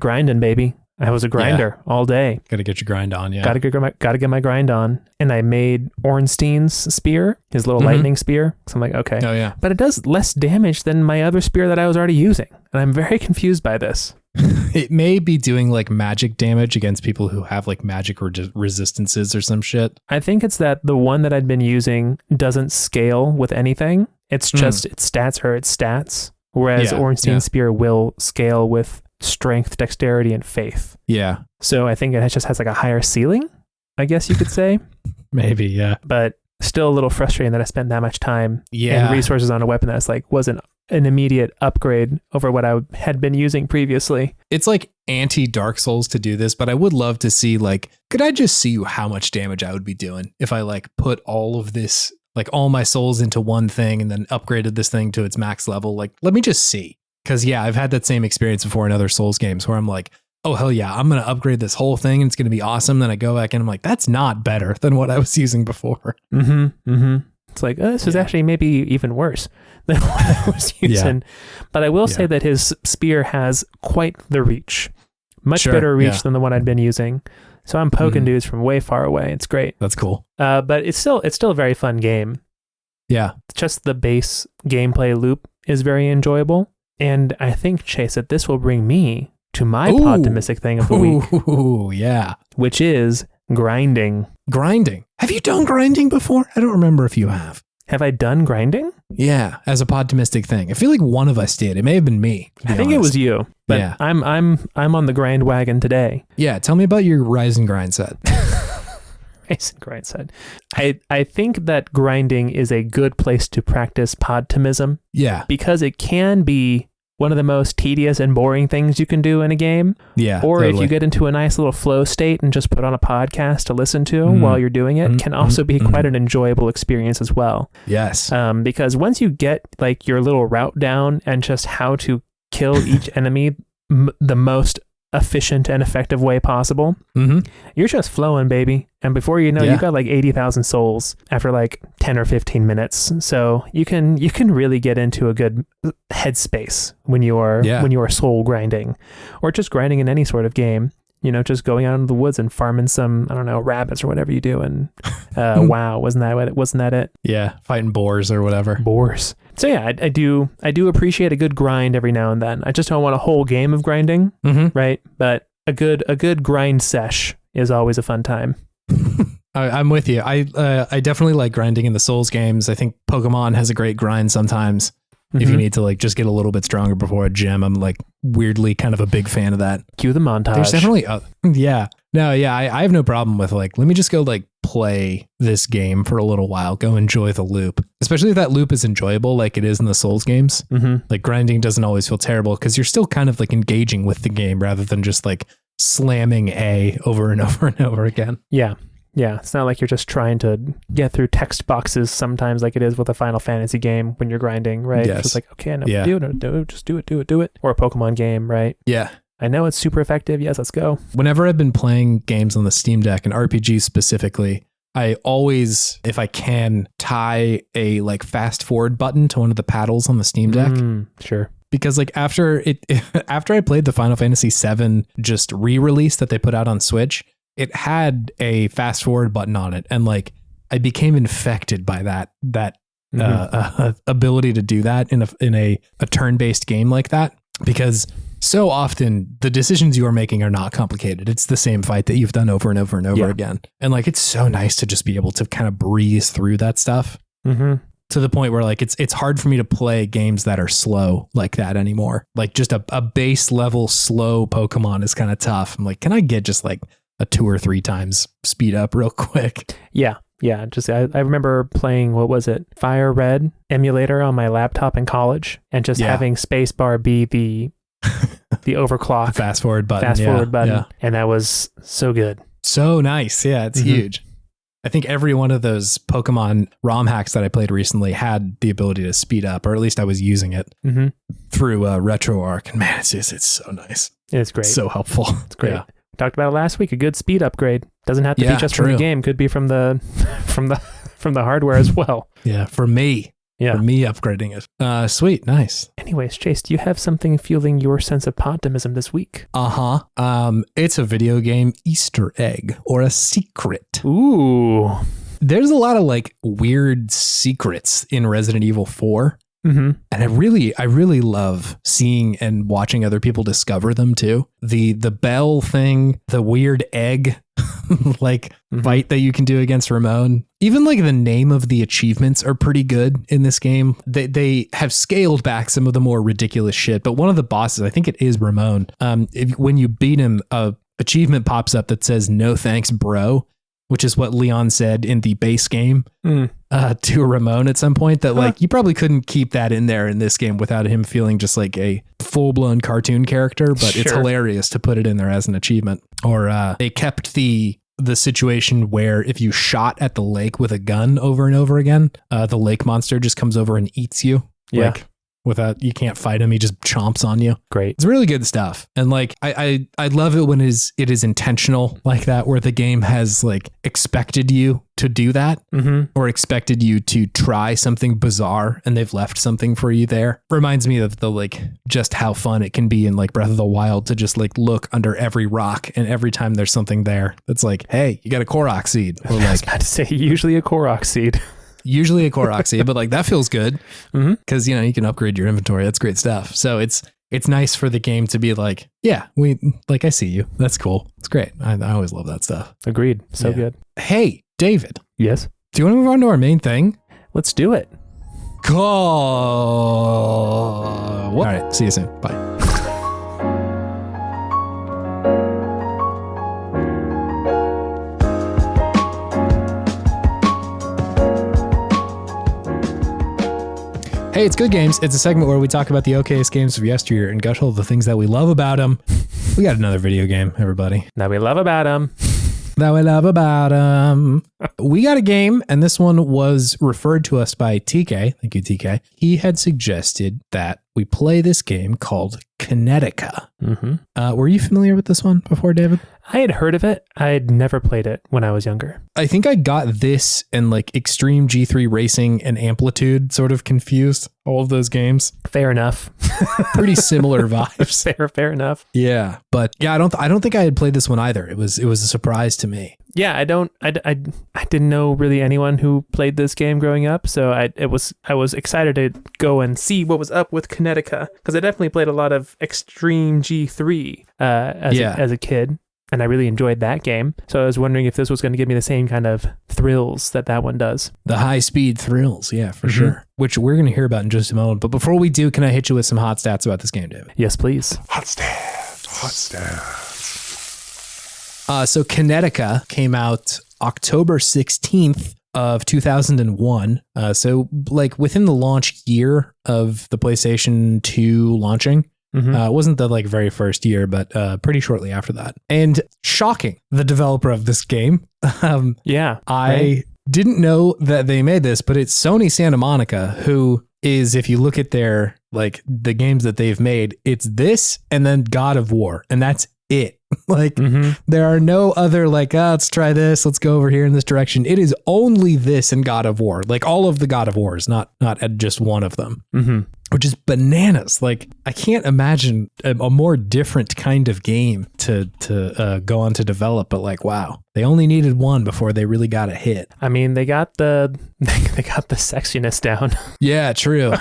B: grinding, baby. I was a grinder all day.
A: Got to get your grind on,
B: Got to get my grind on. And I made Ornstein's spear, his little lightning spear. So I'm like, okay. Oh, yeah. But it does less damage than my other spear that I was already using. And I'm very confused by this.
A: It may be doing like magic damage against people who have like magic resistances or some shit.
B: I think it's that the one that I'd been using doesn't scale with anything. It's just its stats are its stats. Whereas Ornstein's spear will scale with strength, dexterity, and faith. Yeah. So I think it just has like a higher ceiling, I guess you could say.
A: Maybe, yeah.
B: But still a little frustrating that I spent that much time and resources on a weapon that's like wasn't an immediate upgrade over what I had been using previously.
A: It's like anti-Dark Souls to do this, but I would love to see like, could I just see how much damage I would be doing if I like put all of this, like all my souls into one thing and then upgraded this thing to its max level? Like, let me just see. Because I've had that same experience before in other Souls games where I'm like, oh, hell yeah, I'm going to upgrade this whole thing and it's going to be awesome. Then I go back and I'm like, that's not better than what I was using before.
B: It's like, this is actually maybe even worse than what I was using. But I will say that his spear has quite the reach. Much better reach than the one I'd been using. So I'm poking dudes from way far away. It's great.
A: That's cool.
B: But it's still a very fun game.
A: Yeah.
B: Just the base gameplay loop is very enjoyable. And I think, Chase, that this will bring me to my Podtimistic thing of the week.
A: Ooh, yeah.
B: Which is grinding.
A: Grinding. Have you done grinding before? I don't remember if you have.
B: Have I done grinding?
A: Yeah, as a Podtimistic thing. I feel like one of us did. It may have been me.
B: I think it was you. But yeah. I'm on the grind wagon today.
A: Yeah, tell me about your Rise and Grind set.
B: Rise and Grind set. I think that grinding is a good place to practice Podtimism.
A: Yeah.
B: Because it can be one of the most tedious and boring things you can do in a game.
A: Yeah.
B: Or
A: totally.
B: if you get into a nice little flow state and just put on a podcast to listen to while you're doing it, can also be quite an enjoyable experience as well.
A: Yes.
B: Because once you get like your little route down and just how to kill each enemy the most efficient and effective way possible, you're just flowing, baby. And before you know, you've got like 80,000 souls after like 10 or 15 minutes. So you can really get into a good headspace when you are soul grinding, or just grinding in any sort of game. You know, just going out into the woods and farming some, I don't know, rabbits or whatever you do. And wow, wasn't that it?
A: Yeah, fighting boars or whatever.
B: Boars. So yeah, I do appreciate a good grind every now and then. I just don't want a whole game of grinding, right? But a good grind sesh is always a fun time.
A: I'm with you. I definitely like grinding in the Souls games. I think Pokemon has a great grind sometimes. If you need to like just get a little bit stronger before a gym, I'm like weirdly kind of a big fan of that.
B: Cue the montage.
A: There's definitely, I have no problem with like, let me just go like play this game for a little while, go enjoy the loop, especially if that loop is enjoyable like it is in the Souls games. Like grinding doesn't always feel terrible because you're still kind of like engaging with the game rather than just like slamming A over and over and over again.
B: Yeah. Yeah, it's not like you're just trying to get through text boxes sometimes like it is with a Final Fantasy game when you're grinding, right?
A: Yes.
B: It's just like, okay, I know what to do, just do it. Or a Pokemon game, right?
A: Yeah.
B: I know it's super effective. Yes, let's go.
A: Whenever I've been playing games on the Steam Deck and RPGs specifically, I always, if I can, tie a like fast forward button to one of the paddles on the Steam Deck.
B: Sure.
A: Because like after I played the Final Fantasy VII just re-release that they put out on Switch, it had a fast forward button on it, and like I became infected by that ability to do that in a turn-based game like that, because so often the decisions you are making are not complicated. It's the same fight that you've done over and over and over again, and like it's so nice to just be able to kind of breeze through that stuff to the point where like it's hard for me to play games that are slow like that anymore. Like just a base level slow Pokemon is kind of tough. I'm like, can I get just like a 2 or 3 times speed up real quick?
B: Yeah. Just I remember playing, what was it, Fire Red emulator on my laptop in college, and just having spacebar be the overclock
A: fast forward button,
B: and that was so good, so nice.
A: Yeah, it's huge. I think every one of those Pokemon ROM hacks that I played recently had the ability to speed up, or at least I was using it through RetroArch, and man, it's so nice.
B: It's great.
A: It's so helpful.
B: It's great. Yeah. Talked about it last week. A good speed upgrade doesn't have to be just from the game. Could be from the hardware as well.
A: Yeah, for me.
B: Yeah,
A: for me upgrading it. Sweet, nice.
B: Anyways, Chase, do you have something fueling your sense of Podtimism this week?
A: It's a video game Easter egg or a secret.
B: Ooh,
A: there's a lot of like weird secrets in Resident Evil 4. And I really love seeing and watching other people discover them too. The bell thing, the weird egg like fight that you can do against Ramon. Even like the name of the achievements are pretty good in this game. They have scaled back some of the more ridiculous shit, but one of the bosses, I think it is Ramon. When you beat him, a achievement pops up that says "No thanks, bro," which is what Leon said in the base game to Ramon at some point, that like you probably couldn't keep that in there in this game without him feeling just like a full-blown cartoon character, but it's hilarious to put it in there as an achievement. Or they kept the situation where if you shot at the lake with a gun over and over again, the lake monster just comes over and eats you. Like without, you can't fight him. He just chomps on you.
B: Great.
A: It's really good stuff. And like, I love it when it is intentional like that, where the game has like expected you to do that or expected you to try something bizarre and they've left something for you there. Reminds me of the like just how fun it can be in like Breath of the Wild to just like look under every rock, and every time there's something there that's like, hey, you got a Korok seed. Or like,
B: I was about to say usually a Korok seed.
A: Usually a Korok seed, but like that feels good because you know you can upgrade your inventory. That's great stuff. So it's nice for the game to be like, yeah, I see you. That's cool. It's great. I always love that stuff.
B: Agreed. So good.
A: Hey, David.
B: Yes.
A: Do you want to move on to our main thing?
B: Let's do it.
A: Cool. All right. See you soon. Bye. Hey, it's Good Games. It's a segment where we talk about the okayest games of yesteryear and gush all the things that we love about them. We got another video game, everybody.
B: That we love about them.
A: We got a game, and this one was referred to us by TK. Thank you, TK. He had suggested that we play this game called Kinetica. Were you familiar with this one before, David?
B: I had heard of it. I had never played it when I was younger.
A: I think I got this and like Extreme G3 Racing and Amplitude sort of confused. All of those games.
B: Fair enough.
A: Pretty similar vibes.
B: Fair enough.
A: Yeah, but yeah, I don't think I had played this one either. It was a surprise to me.
B: Yeah, I didn't know really anyone who played this game growing up, so I was excited to go and see what was up with Kinetica, because I definitely played a lot of Extreme G3 as a kid. And I really enjoyed that game. So I was wondering if this was going to give me the same kind of thrills that one does.
A: The high-speed thrills, yeah, for sure. Which we're going to hear about in just a moment. But before we do, can I hit you with some hot stats about this game, David?
B: Yes, please.
C: Hot stats.
A: So Kinetica came out October 16th of 2001. So like within the launch year of the PlayStation 2 launching. It wasn't the like very first year, but pretty shortly after that. And shocking, the developer of this game. I didn't know that they made this, but it's Sony Santa Monica, who is, if you look at their like the games that they've made, it's this and then God of War, and that's it. Like there are no other like, let's try this, let's go over here in this direction. It is only this and God of War, like all of the God of Wars, not just one of them. Which is bananas. Like I can't imagine a more different kind of game to go on to develop, but like, wow, they only needed one before they really got a hit.
B: I mean, they got the sexiness down.
A: Yeah, true.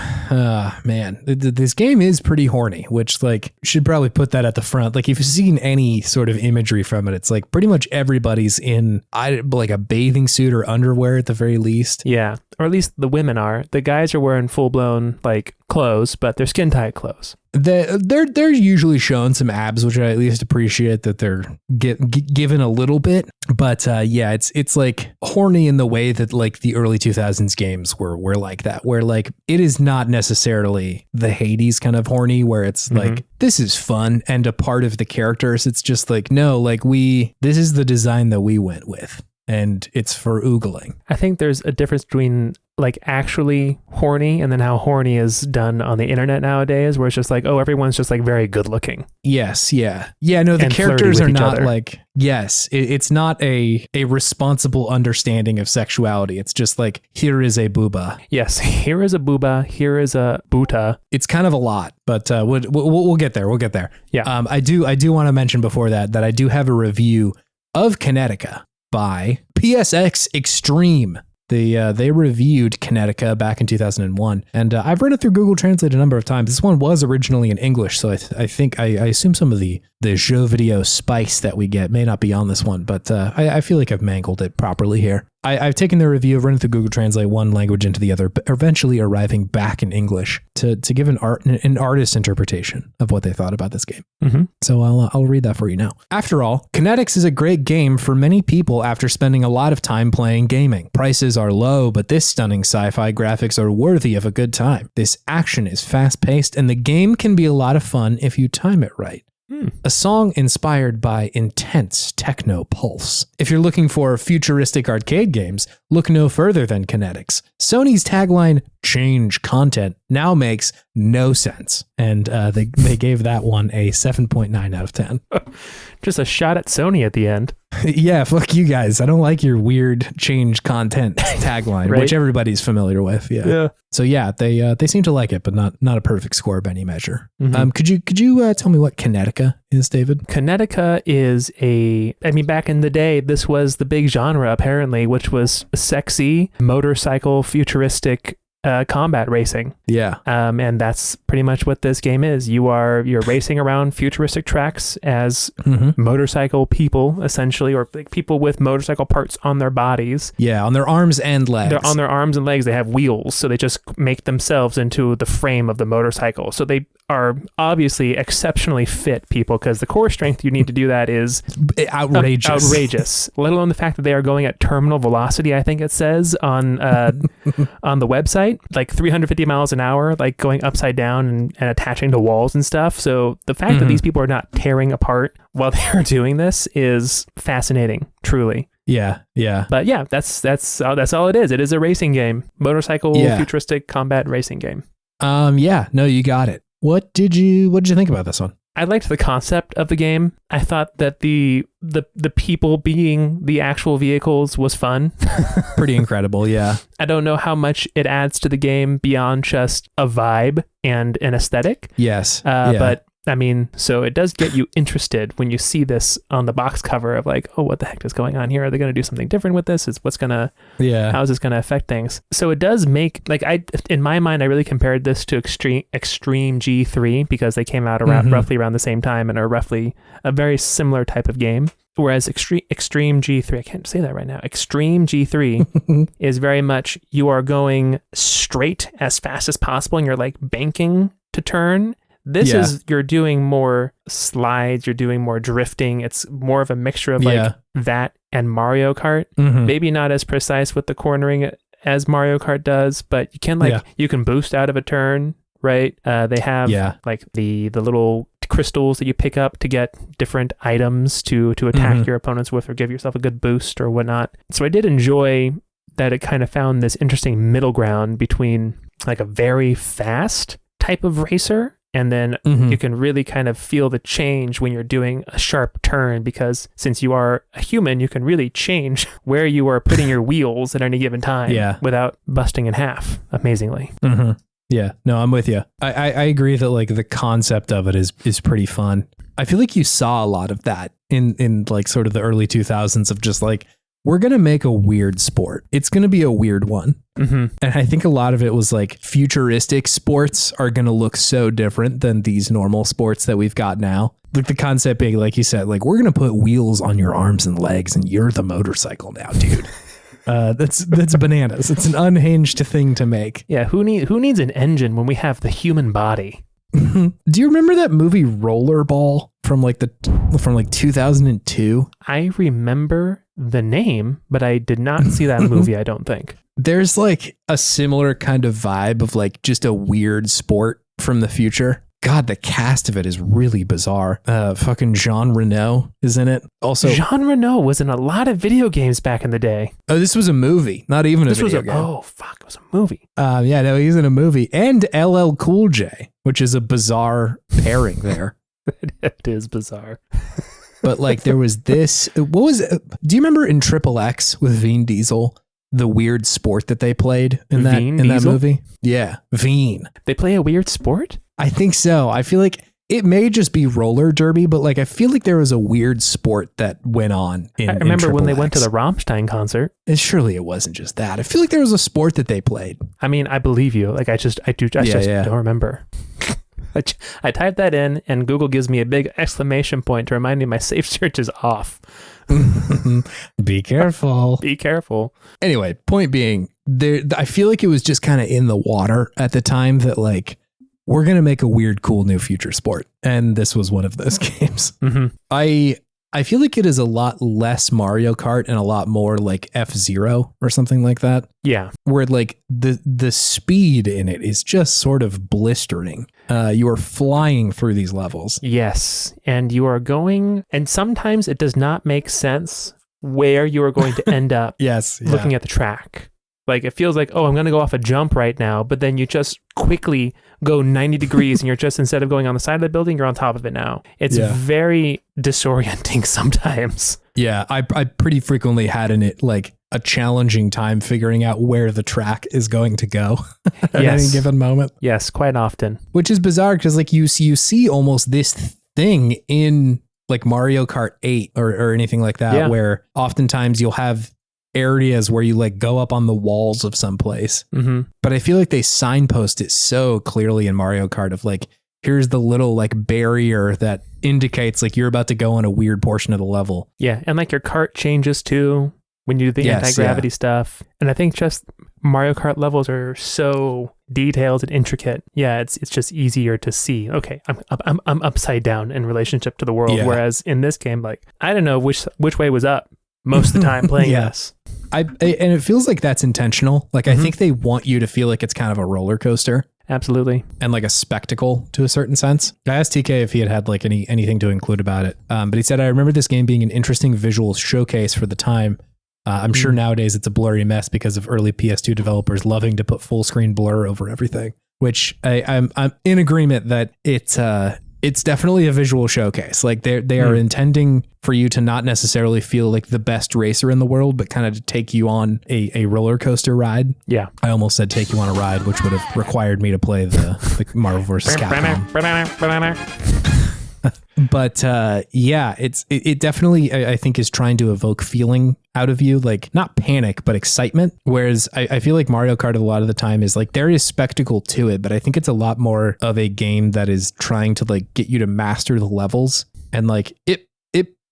A: Man, this game is pretty horny, which like should probably put that at the front. Like if you've seen any sort of imagery from it, it's like pretty much everybody's in like a bathing suit or underwear at the very least.
B: Yeah, or at least the women are. The guys are wearing full blown like clothes, but they're skin tight clothes.
A: They're usually shown some abs, which I at least appreciate that they're given a little bit. But yeah, it's like horny in the way that like the early 2000s games were like that, where like it is not necessarily the Hades kind of horny, where it's like this is fun and a part of the characters. It's just like, no, like this is the design that we went with, and it's for oogling.
B: I think there's a difference between like actually horny and then how horny is done on the internet nowadays, where it's just like, oh, everyone's just like very good looking.
A: Yes. Yeah. No, the characters are not like, yes, it's not a responsible understanding of sexuality. It's just like, here is a booba.
B: Yes. Here is a booba. Here is a boota.
A: It's kind of a lot, but we'll get there. We'll get there.
B: Yeah.
A: I do want to mention before that I do have a review of Kinetica by PSX Extreme. They reviewed Kinetica back in 2001, and I've run it through Google Translate a number of times. This one was originally in English, so I assume some of the jeux video spice that we get may not be on this one, but I feel like I've mangled it properly here. I've taken the review, run it through Google Translate one language into the other, but eventually arriving back in English to give an artist's interpretation of what they thought about this game. So I'll read that for you now. After all, Kinetics is a great game for many people after spending a lot of time playing gaming. Prices are low, but this stunning sci-fi graphics are worthy of a good time. This action is fast-paced, and the game can be a lot of fun if you time it right. A song inspired by intense techno pulse. If you're looking for futuristic arcade games, look no further than Kinetics. Sony's tagline, change content, now makes no sense. And they gave that one a 7.9 out of 10.
B: Just a shot at Sony at the end.
A: Yeah, fuck you guys. I don't like your weird change content tagline, right? Which everybody's familiar with. Yeah. So yeah, they seem to like it, but not a perfect score by any measure. Mm-hmm. Could you tell me what Kinetica is, David?
B: Kinetica is back in the day, this was the big genre apparently, which was sexy motorcycle futuristic combat racing.
A: Yeah.
B: And that's pretty much what this game is. You're racing around futuristic tracks as motorcycle people, essentially, or like people with motorcycle parts on their bodies.
A: Yeah, on their arms and legs.
B: They're on their arms and legs. They have wheels, so they just make themselves into the frame of the motorcycle. So they are obviously exceptionally fit people, because the core strength you need to do that is outrageous. Let alone the fact that they are going at terminal velocity, I think it says on the website, like 350 miles an hour, like going upside down and attaching to walls and stuff. So the fact that these people are not tearing apart while they're doing this is fascinating, truly.
A: Yeah.
B: But yeah, that's all it is. It is a racing game, motorcycle futuristic combat racing game.
A: Yeah, no, you got it. What did you think about this one?
B: I liked the concept of the game. I thought that the people being the actual vehicles was fun.
A: Pretty incredible, yeah.
B: I don't know how much it adds to the game beyond just a vibe and an aesthetic.
A: Yes.
B: But I mean, so it does get you interested when you see this on the box cover of like, oh, what the heck is going on here? Are they going to do something different with this? How is this going to affect things? So it does make, like, in my mind, I really compared this to Extreme G3, because they came out around roughly around the same time and are roughly a very similar type of game. Whereas Extreme G3, I can't say that right now. Extreme G3 is very much, you are going straight as fast as possible and you're like banking to turn. This is, you're doing more slides, you're doing more drifting. It's more of a mixture of like that and Mario Kart. Maybe not as precise with the cornering as Mario Kart does, but you can you can boost out of a turn, right? They have like the little crystals that you pick up to get different items to attack your opponents with, or give yourself a good boost or whatnot. So I did enjoy that it kind of found this interesting middle ground between like a very fast type of racer, and then you can really kind of feel the change when you're doing a sharp turn, because since you are a human, you can really change where you are putting your wheels at any given time without busting in half, amazingly.
A: Yeah, no, I'm with you. I agree that like the concept of it is pretty fun. I feel like you saw a lot of that in like sort of the early 2000s of just like, we're going to make a weird sport. It's going to be a weird one. And I think a lot of it was like, futuristic sports are going to look so different than these normal sports that we've got now. Like the concept being, like you said, like, we're going to put wheels on your arms and legs and you're the motorcycle now, dude. That's bananas. It's an unhinged thing to make.
B: Yeah. Who needs an engine when we have the human body?
A: Do you remember that movie Rollerball from 2002?
B: I remember the name, but I did not see that movie, I don't think.
A: There's like a similar kind of vibe of like just a weird sport from the future. God, the cast of it is really bizarre. Fucking Jean Reno is in it. Also,
B: Jean Reno was in a lot of video games back in the day.
A: Oh, this was a movie, not even a video game.
B: Oh, fuck, it was a movie.
A: Yeah, no, he's in a movie. And LL Cool J, which is a bizarre pairing there.
B: It is bizarre.
A: But like there was this, do you remember in Triple X with Vin Diesel, the weird sport that they played in that movie? Yeah, Vin.
B: They play a weird sport?
A: I think so. I feel like it may just be roller derby, but like I feel like there was a weird sport that went on in
B: I remember
A: in
B: when they went to the Rammstein concert.
A: And surely it wasn't just that. I feel like there was a sport that they played.
B: I mean, I believe you. Like I just don't remember. I typed that in and Google gives me a big exclamation point to remind me my safe search is off.
A: Be careful.
B: Be careful.
A: Anyway, point being, I feel like it was just kind of in the water at the time that like, we're going to make a weird, cool new future sport. And this was one of those games. I I feel like it is a lot less Mario Kart and a lot more like F-Zero or something like that.
B: Yeah.
A: Where like the speed in it is just sort of blistering. You are flying through these levels.
B: Yes. And you are going, and sometimes it does not make sense where you are going to end up looking at the track. Like, it feels like, oh, I'm going to go off a jump right now, but then you just quickly go 90 degrees and you're just, instead of going on the side of the building, you're on top of it now. It's very disorienting sometimes.
A: Yeah, I pretty frequently had in it like a challenging time figuring out where the track is going to go at any given moment.
B: Yes, quite often.
A: Which is bizarre because like you see almost this thing in like Mario Kart 8 or anything like that, where oftentimes you'll have areas where you like go up on the walls of some place.
B: Mm-hmm.
A: But I feel like they signpost it so clearly in Mario Kart of like, here's the little like barrier that indicates like you're about to go on a weird portion of the level.
B: Yeah. And like your cart changes too when you do the anti-gravity stuff. And I think just Mario Kart levels are so detailed and intricate. Yeah, it's just easier to see. Okay, I'm upside down in relationship to the world. Yeah. Whereas in this game, like I don't know which way was up most of the time playing this.
A: And it feels like that's intentional. Like I think they want you to feel like it's kind of a roller coaster.
B: Absolutely.
A: And like a spectacle to a certain sense. I asked TK if he had like anything to include about it. But he said, I remember this game being an interesting visual showcase for the time. I'm sure nowadays it's a blurry mess because of early PS2 developers loving to put full screen blur over everything, which I'm in agreement that it's definitely a visual showcase. Like they are intending for you to not necessarily feel like the best racer in the world, but kind of to take you on a roller coaster ride.
B: Yeah.
A: I almost said take you on a ride, which would have required me to play the Marvel vs. Capcom. But it definitely, I think, is trying to evoke feeling out of you, like not panic, but excitement. Whereas I feel like Mario Kart a lot of the time is like there is spectacle to it, but I think it's a lot more of a game that is trying to like get you to master the levels. And like it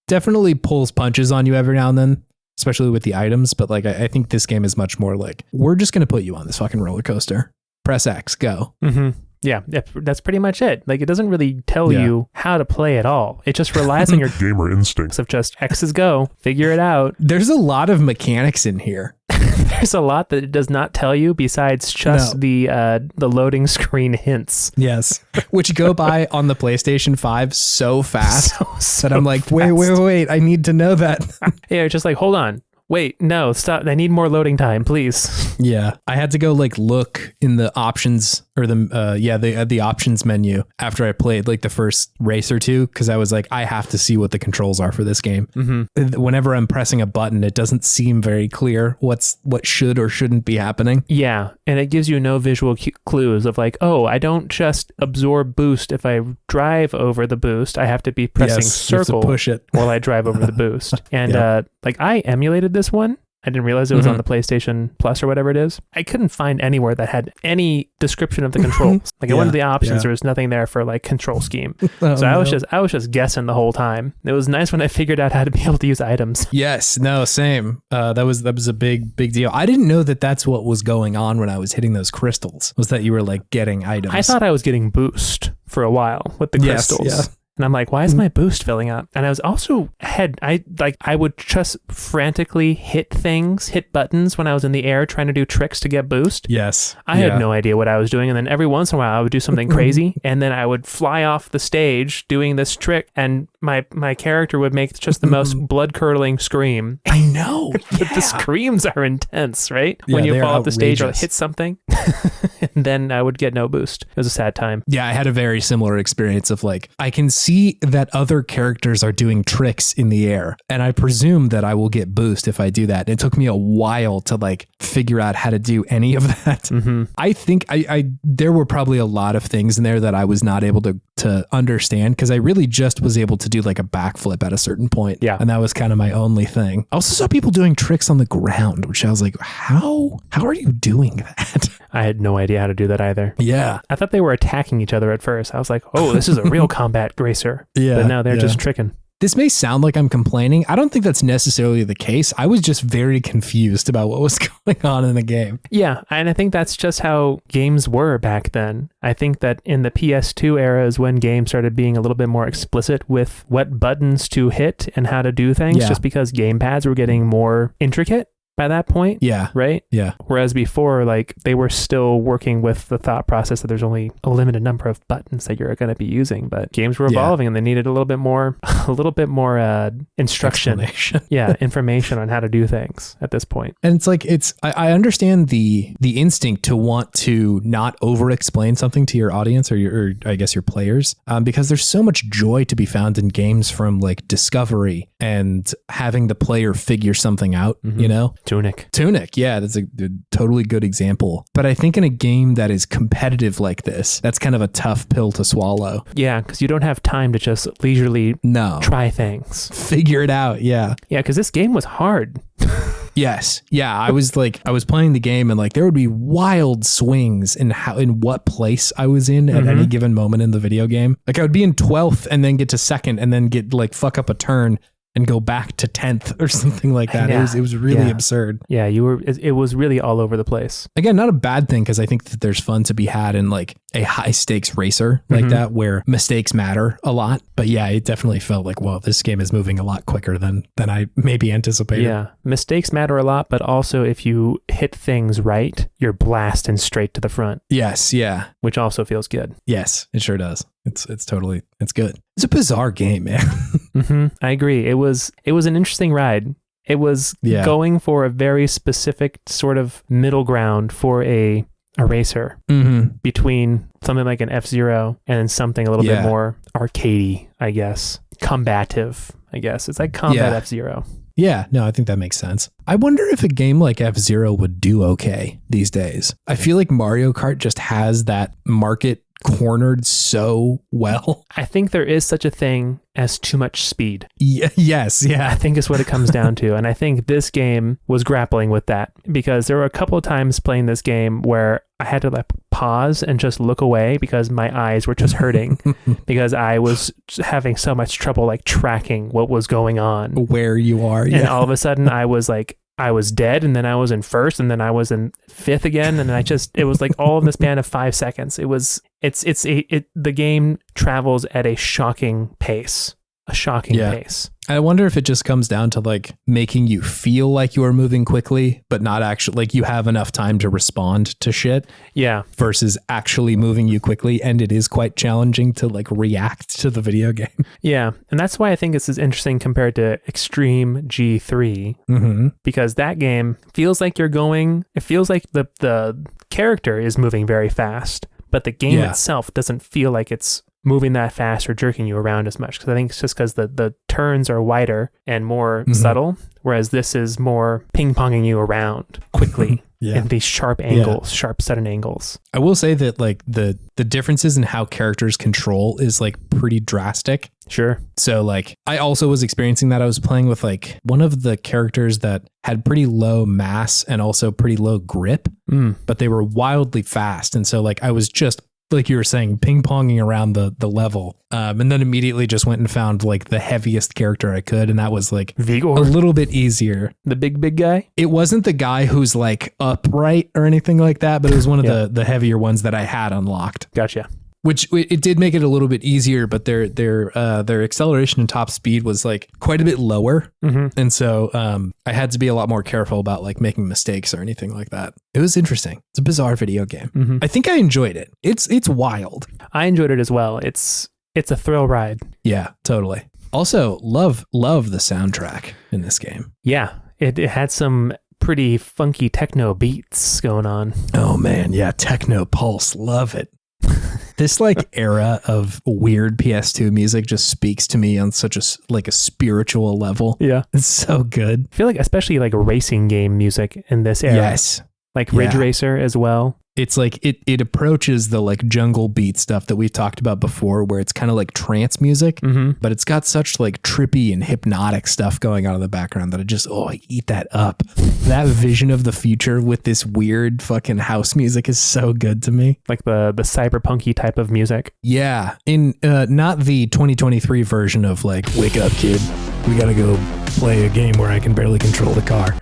A: definitely pulls punches on you every now and then, especially with the items. But like I think this game is much more like, we're just going to put you on this fucking roller coaster. Press X, go.
B: Mm-hmm. Yeah, that's pretty much it. Like, it doesn't really tell you how to play at all. It just relies on your
C: gamer instincts
B: of just X's go, figure it out.
A: There's a lot of mechanics in here.
B: There's a lot that it does not tell you besides just the loading screen hints.
A: Yes, which go by on the PlayStation 5 so fast that I'm like, wait, I need to know that.
B: Yeah, just like, hold on. Wait, no, stop. I need more loading time, please.
A: Yeah. I had to go like look in the options or the options menu after I played like the first race or two, because I was like, I have to see what the controls are for this game. Mm-hmm. Whenever I'm pressing a button, it doesn't seem very clear what should or shouldn't be happening.
B: Yeah. And it gives you no visual clues of like, oh, I don't just absorb boost if I drive over the boost. I have to be pressing circle
A: to push it
B: while I drive over the boost. And like I emulated this one. I didn't realize it was on the PlayStation Plus or whatever it is. I couldn't find anywhere that had any description of the controls. Like I went to the options, there was nothing there for like control scheme. So I was just guessing the whole time. It was nice when I figured out how to be able to use items.
A: Yes, no, same. That was a big deal. I didn't know that that's what was going on when I was hitting those crystals. Was that you were like getting items?
B: I thought I was getting boost for a while with the crystals. Yeah. And I'm like, why is my boost filling up? And I was also I would just frantically hit buttons when I was in the air trying to do tricks to get boost.
A: Yes.
B: I had no idea what I was doing. And then every once in a while I would do something crazy. And then I would fly off the stage doing this trick. And my character would make just the most blood curdling scream.
A: I know.
B: The screams are intense, right? Yeah, when you fall off the stage or hit something. And then I would get no boost. It was a sad time.
A: Yeah, I had a very similar experience of like, I can see that other characters are doing tricks in the air, and I presume that I will get boost if I do that. And it took me a while to like figure out how to do any of that. Mm-hmm. I think there were probably a lot of things in there that I was not able to understand, because I really just was able to do like a backflip at a certain point.
B: Yeah.
A: And that was kind of my only thing. I also saw people doing tricks on the ground, which I was like, how are you doing that?
B: I had no idea how to do that either.
A: Yeah.
B: I thought they were attacking each other at first. I was like, oh, this is a real combat racer.
A: Yeah.
B: But no, they're just tricking.
A: this may sound like I'm complaining. I don't think that's necessarily the case. I was just very confused about what was going on in the game.
B: Yeah, and I think that's just how games were back then. I think that in the PS2 era is when games started being a little bit more explicit with what buttons to hit and how to do things, just because gamepads were getting more intricate by that point.
A: Yeah.
B: Right?
A: Yeah.
B: Whereas before, like, they were still working with the thought process that there's only a limited number of buttons that you're going to be using, but games were evolving and they needed a little bit more instruction. Information on how to do things at this point.
A: And it's like, I understand the instinct to want to not over explain something to your audience or I guess your players, because there's so much joy to be found in games from like discovery and having the player figure something out, you know? Tunic, yeah, that's a totally good example. But I think in a game that is competitive like this, that's kind of a tough pill to swallow.
B: Yeah, because you don't have time to just leisurely try things.
A: Figure it out, yeah.
B: Yeah, because this game was hard.
A: Yes. Yeah. I was playing the game and like there would be wild swings in what place I was in at any given moment in the video game. Like I would be in 12th and then get to 2nd and then get like fuck up a turn and go back to 10th or something like that.
B: Yeah.
A: It was really absurd.
B: Yeah, it was really all over the place.
A: Again, not a bad thing because I think that there's fun to be had in like a high stakes racer like that where mistakes matter a lot. But yeah, it definitely felt like, well, this game is moving a lot quicker than I maybe anticipated.
B: Yeah, mistakes matter a lot, but also if you hit things right, you're blasting straight to the front.
A: Yes, yeah.
B: Which also feels good.
A: Yes, it sure does. It's good. It's a bizarre game, man.
B: I agree. It was an interesting ride. It was going for a very specific sort of middle ground for a racer between something like an F-Zero and then something a little bit more arcadey, I guess. Combative, I guess. It's like Combat F-Zero.
A: Yeah, no, I think that makes sense. I wonder if a game like F-Zero would do okay these days. I feel like Mario Kart just has that market cornered so well.
B: I think there is such a thing as too much speed.
A: Yes.
B: I think is what it comes down to. And I think this game was grappling with that because there were a couple of times playing this game where I had to like pause and just look away because my eyes were just hurting because I was having so much trouble like tracking what was going on.
A: Where you are.
B: And all of a sudden I was dead and then I was in first and then I was in fifth again. And it was like all in the span of 5 seconds. The game travels at a shocking pace. Pace.
A: I wonder if it just comes down to like making you feel like you are moving quickly, but not actually like you have enough time to respond to shit.
B: Yeah.
A: Versus actually moving you quickly. And it is quite challenging to like react to the video game.
B: Yeah. And that's why I think this is interesting compared to Extreme G3, because that game feels like it feels like the character is moving very fast, but the game itself doesn't feel like it's moving that fast or jerking you around as much. Because I think it's just because the turns are wider and more subtle, whereas this is more ping-ponging you around quickly in these sharp angles, sharp sudden angles.
A: I will say that like the differences in how characters control is like pretty drastic.
B: Sure.
A: So like I also was experiencing that. I was playing with like one of the characters that had pretty low mass and also pretty low grip, but they were wildly fast. And so like I was just like you were saying, ping-ponging around the level. And then immediately just went and found like the heaviest character I could. And that was like
B: Vigor.
A: A little bit easier.
B: The big guy?
A: It wasn't the guy who's like upright or anything like that, but it was one of the heavier ones that I had unlocked.
B: Gotcha.
A: Which it did make it a little bit easier, but their acceleration and top speed was like quite a bit lower, and so I had to be a lot more careful about like making mistakes or anything like that. It was interesting. It's a bizarre video game. I think I enjoyed it. It's wild.
B: I enjoyed it as well. It's a thrill ride.
A: Yeah, totally. Also, love the soundtrack in this game.
B: Yeah, it had some pretty funky techno beats going on.
A: Oh man, yeah, techno pulse, love it. This like era of weird PS2 music just speaks to me on such a spiritual level.
B: Yeah.
A: It's so good.
B: I feel like especially like racing game music in this era.
A: Yes.
B: Like Ridge Racer as well.
A: It's like it approaches the like jungle beat stuff that we've talked about before, where it's kind of like trance music, but it's got such like trippy and hypnotic stuff going on in the background that I eat that up. That vision of the future with this weird fucking house music is so good to me.
B: Like the cyberpunky type of music.
A: Yeah. In not the 2023 version of like, wake up, kid. We got to go play a game where I can barely control the car.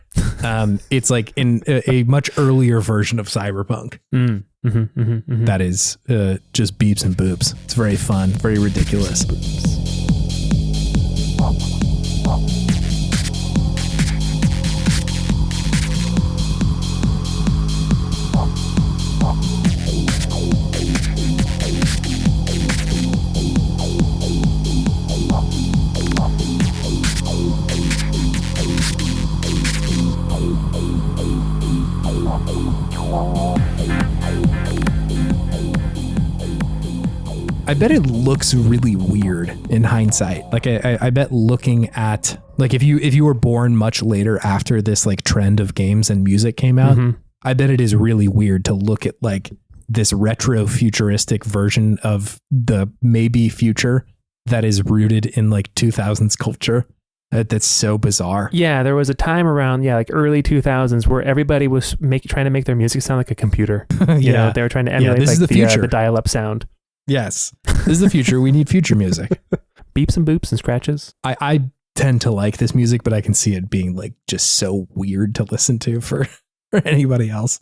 A: It's like in a much earlier version of Cyberpunk. That is just beeps and boops. It's very fun, very ridiculous. I bet it looks really weird in hindsight. Like I bet looking at like if you were born much later after this like trend of games and music came out, I bet it is really weird to look at like this retro futuristic version of the maybe future that is rooted in like 2000s culture. That's so bizarre.
B: Yeah, there was a time around, like early 2000s where everybody was trying to make their music sound like a computer. You know, they were trying to emulate
A: this is the future.
B: The dial-up sound.
A: Yes, this is the future. We need future music.
B: Beeps and boops and scratches.
A: I tend to like this music, but I can see it being like just so weird to listen to for anybody else.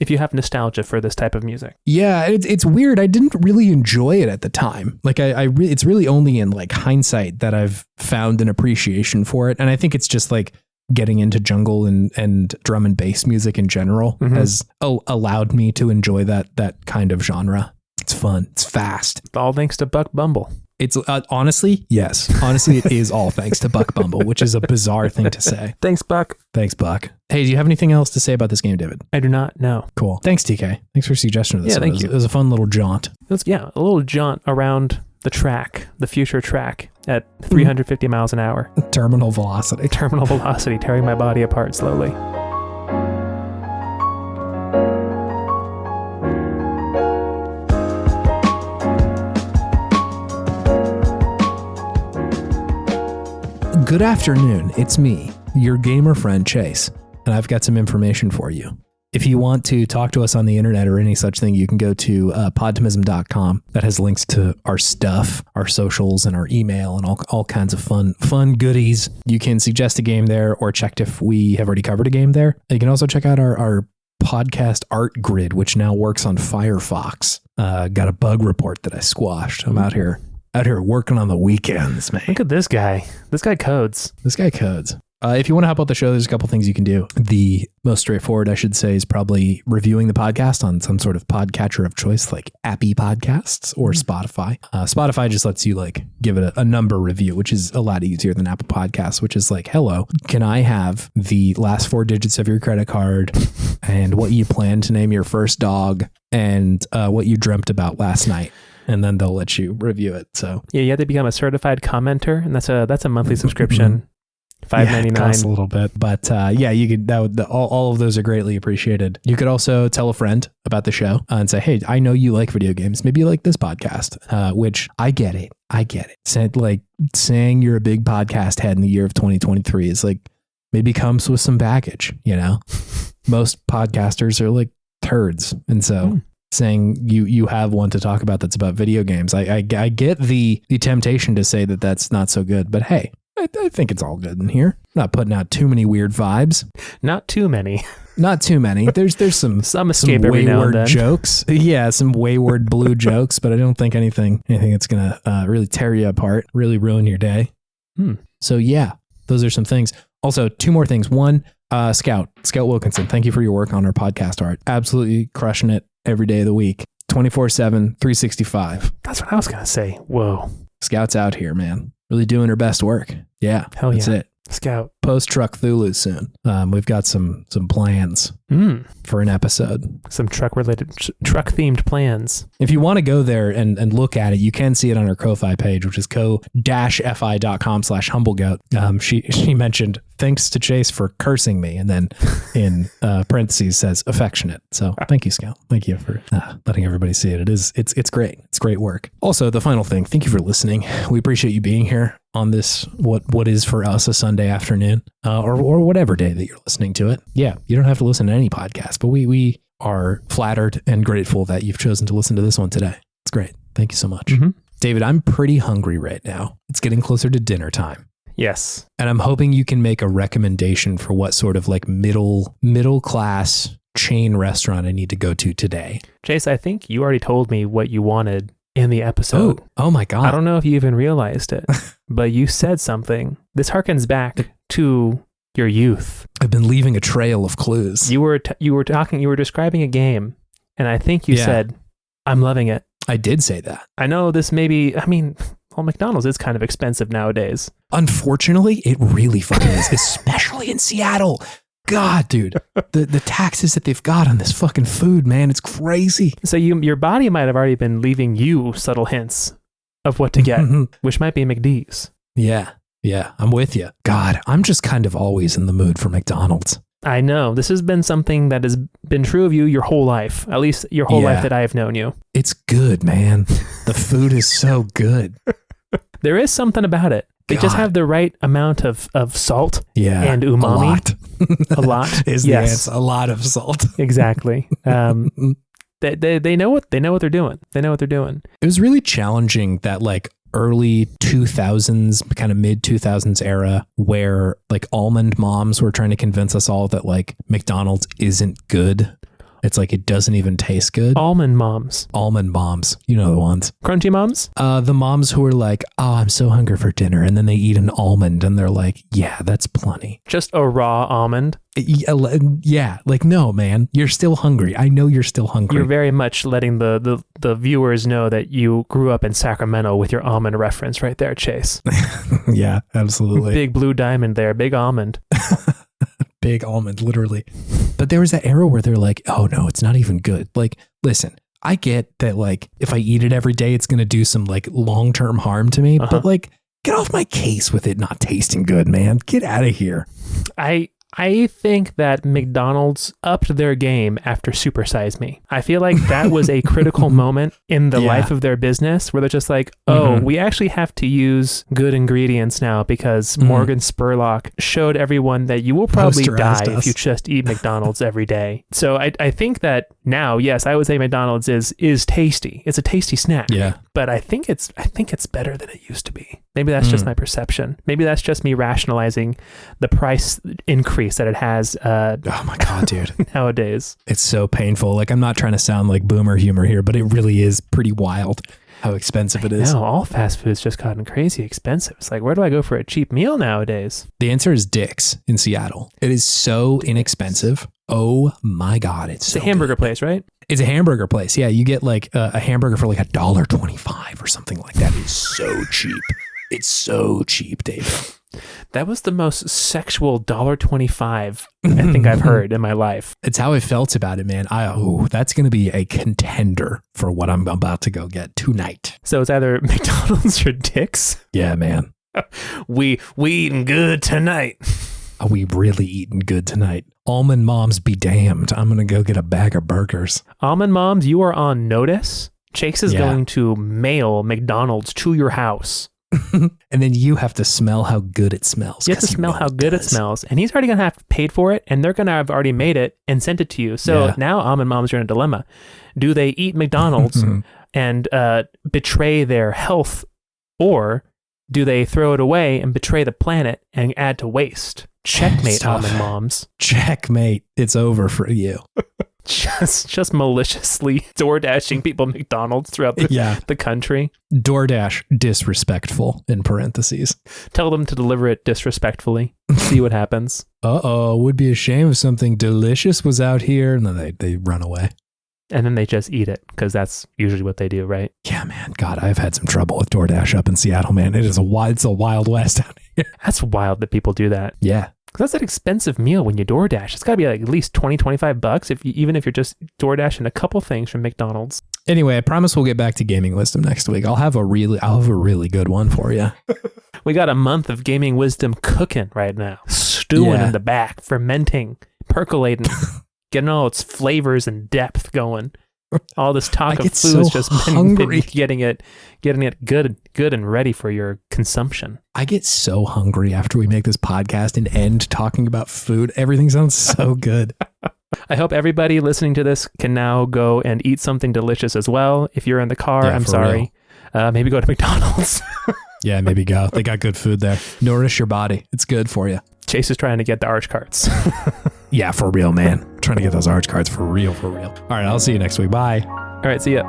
B: If you have nostalgia for this type of music.
A: Yeah, it's weird. I didn't really enjoy it at the time. Like it's really only in like hindsight that I've found an appreciation for it. And I think it's just like getting into jungle and drum and bass music in general has allowed me to enjoy that kind of genre. It's fun. It's fast.
B: All thanks to Buck Bumble.
A: It's honestly, yes. Honestly, it is all thanks to Buck Bumble, which is a bizarre thing to say.
B: Thanks, Buck.
A: Thanks, Buck. Hey, do you have anything else to say about this game, David?
B: I do not, no.
A: Cool. Thanks, TK. Thanks for suggesting this.
B: Yeah, thank you.
A: It was a fun little jaunt.
B: A little jaunt around the track, the future track at 350 miles an hour.
A: Terminal velocity.
B: Terminal velocity, tearing my body apart slowly.
A: Good afternoon, it's me, your gamer friend Chase, and I've got some information for you. If you want to talk to us on the internet or any such thing, you can go to podtimism.com. That has links to our stuff, our socials, and our email, and all kinds of fun goodies. You can suggest a game there or check if we have already covered a game there. You can also check out our podcast art grid, which now works on Firefox. Got a bug report that I squashed. I'm out here working on the weekends, man.
B: Look at this guy. This guy codes.
A: If you want to help out the show, there's a couple things you can do. The most straightforward, I should say, is probably reviewing the podcast on some sort of podcatcher of choice, like Appy Podcasts or Spotify. Spotify just lets you like give it a number review, which is a lot easier than Apple Podcasts, which is like, hello, can I have the last 4 digits of your credit card and what you plan to name your first dog and what you dreamt about last night? And then they'll let you review it. So
B: yeah, you have to become a certified commenter, and that's a monthly subscription. $5.99.
A: It costs a little bit, but you could. All of those are greatly appreciated. You could also tell a friend about the show and say, "Hey, I know you like video games. Maybe you like this podcast." Which I get it. Saying you're a big podcast head in the year of 2023 is like maybe comes with some baggage. You know, most podcasters are like turds, and so. Saying you have one to talk about that's about video games. I get the temptation to say that that's not so good, but hey, I think it's all good in here. Not putting out too many weird vibes.
B: Not too many.
A: There's some
B: escape every now and then.
A: Jokes. Yeah, some wayward blue jokes, but I don't think anything that's gonna really tear you apart, really ruin your day. So yeah, those are some things. Also, 2 more things. One, Scout Wilkinson, thank you for your work on our podcast art. Absolutely crushing it every day of the week, 24/7, 365.
B: That's what I was gonna say. Whoa,
A: Scout's out here, man, really doing her best work. Yeah,
B: hell yeah, that's it. Scout.
A: Post Truck Thulu soon. We've got some plans for an episode.
B: Some truck themed plans.
A: If you want to go there and look at it, you can see it on our Ko-Fi page, which is ko-fi.com/humblegoat. She mentioned thanks to Chase for cursing me. And then in parentheses says affectionate. So thank you, Scout. Thank you for letting everybody see it. It's great. It's great work. Also, the final thing, thank you for listening. We appreciate you being here on this, what is for us a Sunday afternoon, or whatever day that you're listening to it. Yeah, you don't have to listen to any podcast, but we are flattered and grateful that you've chosen to listen to this one today. It's great. Thank you so much. Mm-hmm. David, I'm pretty hungry right now. It's getting closer to dinner time.
B: Yes.
A: And I'm hoping you can make a recommendation for what sort of like middle class chain restaurant I need to go to today.
B: Chase, I think you already told me what you wanted in the episode.
A: Oh my God.
B: I don't know if you even realized it, but you said something. This harkens back to your youth.
A: I've been leaving a trail of clues.
B: You were describing a game, and I think you said, I'm loving it.
A: I did say that.
B: I know this McDonald's is kind of expensive nowadays.
A: Unfortunately, it really fucking is, especially in Seattle. God, dude, the taxes that they've got on this fucking food, man, it's crazy.
B: So your body might have already been leaving you subtle hints of what to get, which might be McD's.
A: Yeah, I'm with you. God, I'm just kind of always in the mood for McDonald's.
B: I know. This has been something that has been true of you your whole life, at least your whole life that I have known you.
A: It's good, man. The food is so good.
B: There is something about it. They just have the right amount of salt and umami. A lot
A: is the answer. A lot of salt.
B: Exactly. They know what they're doing. They know what they're doing.
A: It was really challenging that like early 2000s, kind of mid 2000s era where like almond moms were trying to convince us all that like McDonald's isn't good. It's like it doesn't even taste good.
B: Almond moms.
A: You know the ones.
B: Crunchy moms?
A: The moms who are like, oh, I'm so hungry for dinner. And then they eat an almond and they're like, yeah, that's plenty.
B: Just a raw almond?
A: Yeah. Like, no, man, you're still hungry. I know you're still hungry.
B: You're very much letting the viewers know that you grew up in Sacramento with your almond reference right there, Chase.
A: Yeah, absolutely.
B: Big blue diamond there. Big almond.
A: Big almond, literally. But there was that era where they're like, oh no, it's not even good. Like, listen, I get that like if I eat it every day, it's going to do some like long-term harm to me. But like, get off my case with it not tasting good, man. Get out of here.
B: I think that McDonald's upped their game after Super Size Me. I feel like that was a critical moment in the life of their business where they're just like, oh, we actually have to use good ingredients now because Morgan Spurlock showed everyone that you will probably die if you just eat McDonald's every day. So I think that now, yes, I would say McDonald's is tasty. It's a tasty snack. Yeah. But I think it's better than it used to be. Maybe that's just my perception. Maybe that's just me rationalizing the price increase that it has.
A: Oh my God, dude.
B: Nowadays.
A: It's so painful. Like, I'm not trying to sound like boomer humor here, but it really is pretty wild how expensive it is.
B: No, all fast food's just gotten crazy expensive. It's like, where do I go for a cheap meal nowadays?
A: The answer is Dick's in Seattle. It is so inexpensive. Oh my God. It's
B: a hamburger place, right?
A: It's a hamburger place. Yeah. You get like a hamburger for like $1.25 or something like that. It's so cheap. It's so cheap, David.
B: That was the most sexual $1.25 I think I've heard in my life.
A: It's how I felt about it, man. That's going to be a contender for what I'm about to go get tonight.
B: So it's either McDonald's or Dick's?
A: Yeah, man.
B: We eating good tonight.
A: We really eating good tonight. Almond moms be damned. I'm going to go get a bag of burgers.
B: Almond moms, you are on notice. Chase is going to mail McDonald's to your house.
A: And then you have to smell how good it smells.
B: You have to smell how good it smells. And he's already going to have paid for it, and they're going to have already made it and sent it to you. So now almond moms are in a dilemma. Do they eat McDonald's and betray their health, or do they throw it away and betray the planet and add to waste? Checkmate, almond moms.
A: Checkmate. It's over for you.
B: Just maliciously door-dashing people McDonald's throughout the country.
A: DoorDash disrespectful in parentheses.
B: Tell them to deliver it disrespectfully. See what happens.
A: Would be a shame if something delicious was out here. And then they run away.
B: And then they just eat it because that's usually what they do, right?
A: Yeah, man. God, I've had some trouble with DoorDash up in Seattle, man. It's a wild west out here.
B: That's wild that people do that.
A: Yeah.
B: Because that's an expensive meal when you DoorDash. It's got to be like at least $20-$25 even if you're just DoorDashing a couple things from McDonald's.
A: Anyway, I promise we'll get back to gaming wisdom next week. I'll have a really good one for you.
B: We got a month of gaming wisdom cooking right now. stewing in the back, fermenting, percolating, getting all its flavors and depth going. All this talk of food is just been getting it good and ready for your consumption.
A: I get so hungry after we make this podcast and end talking about food. Everything sounds so good.
B: I hope everybody listening to this can now go and eat something delicious as well. If you're in the car, I'm sorry. Maybe go to McDonald's.
A: Yeah, maybe go. They got good food there. Nourish your body. It's good for you.
B: Chase is trying to get the arch cards.
A: Yeah, for real, man. Trying to get those arch cards for real. All right, I'll see you next week. Bye.
B: All right, see ya.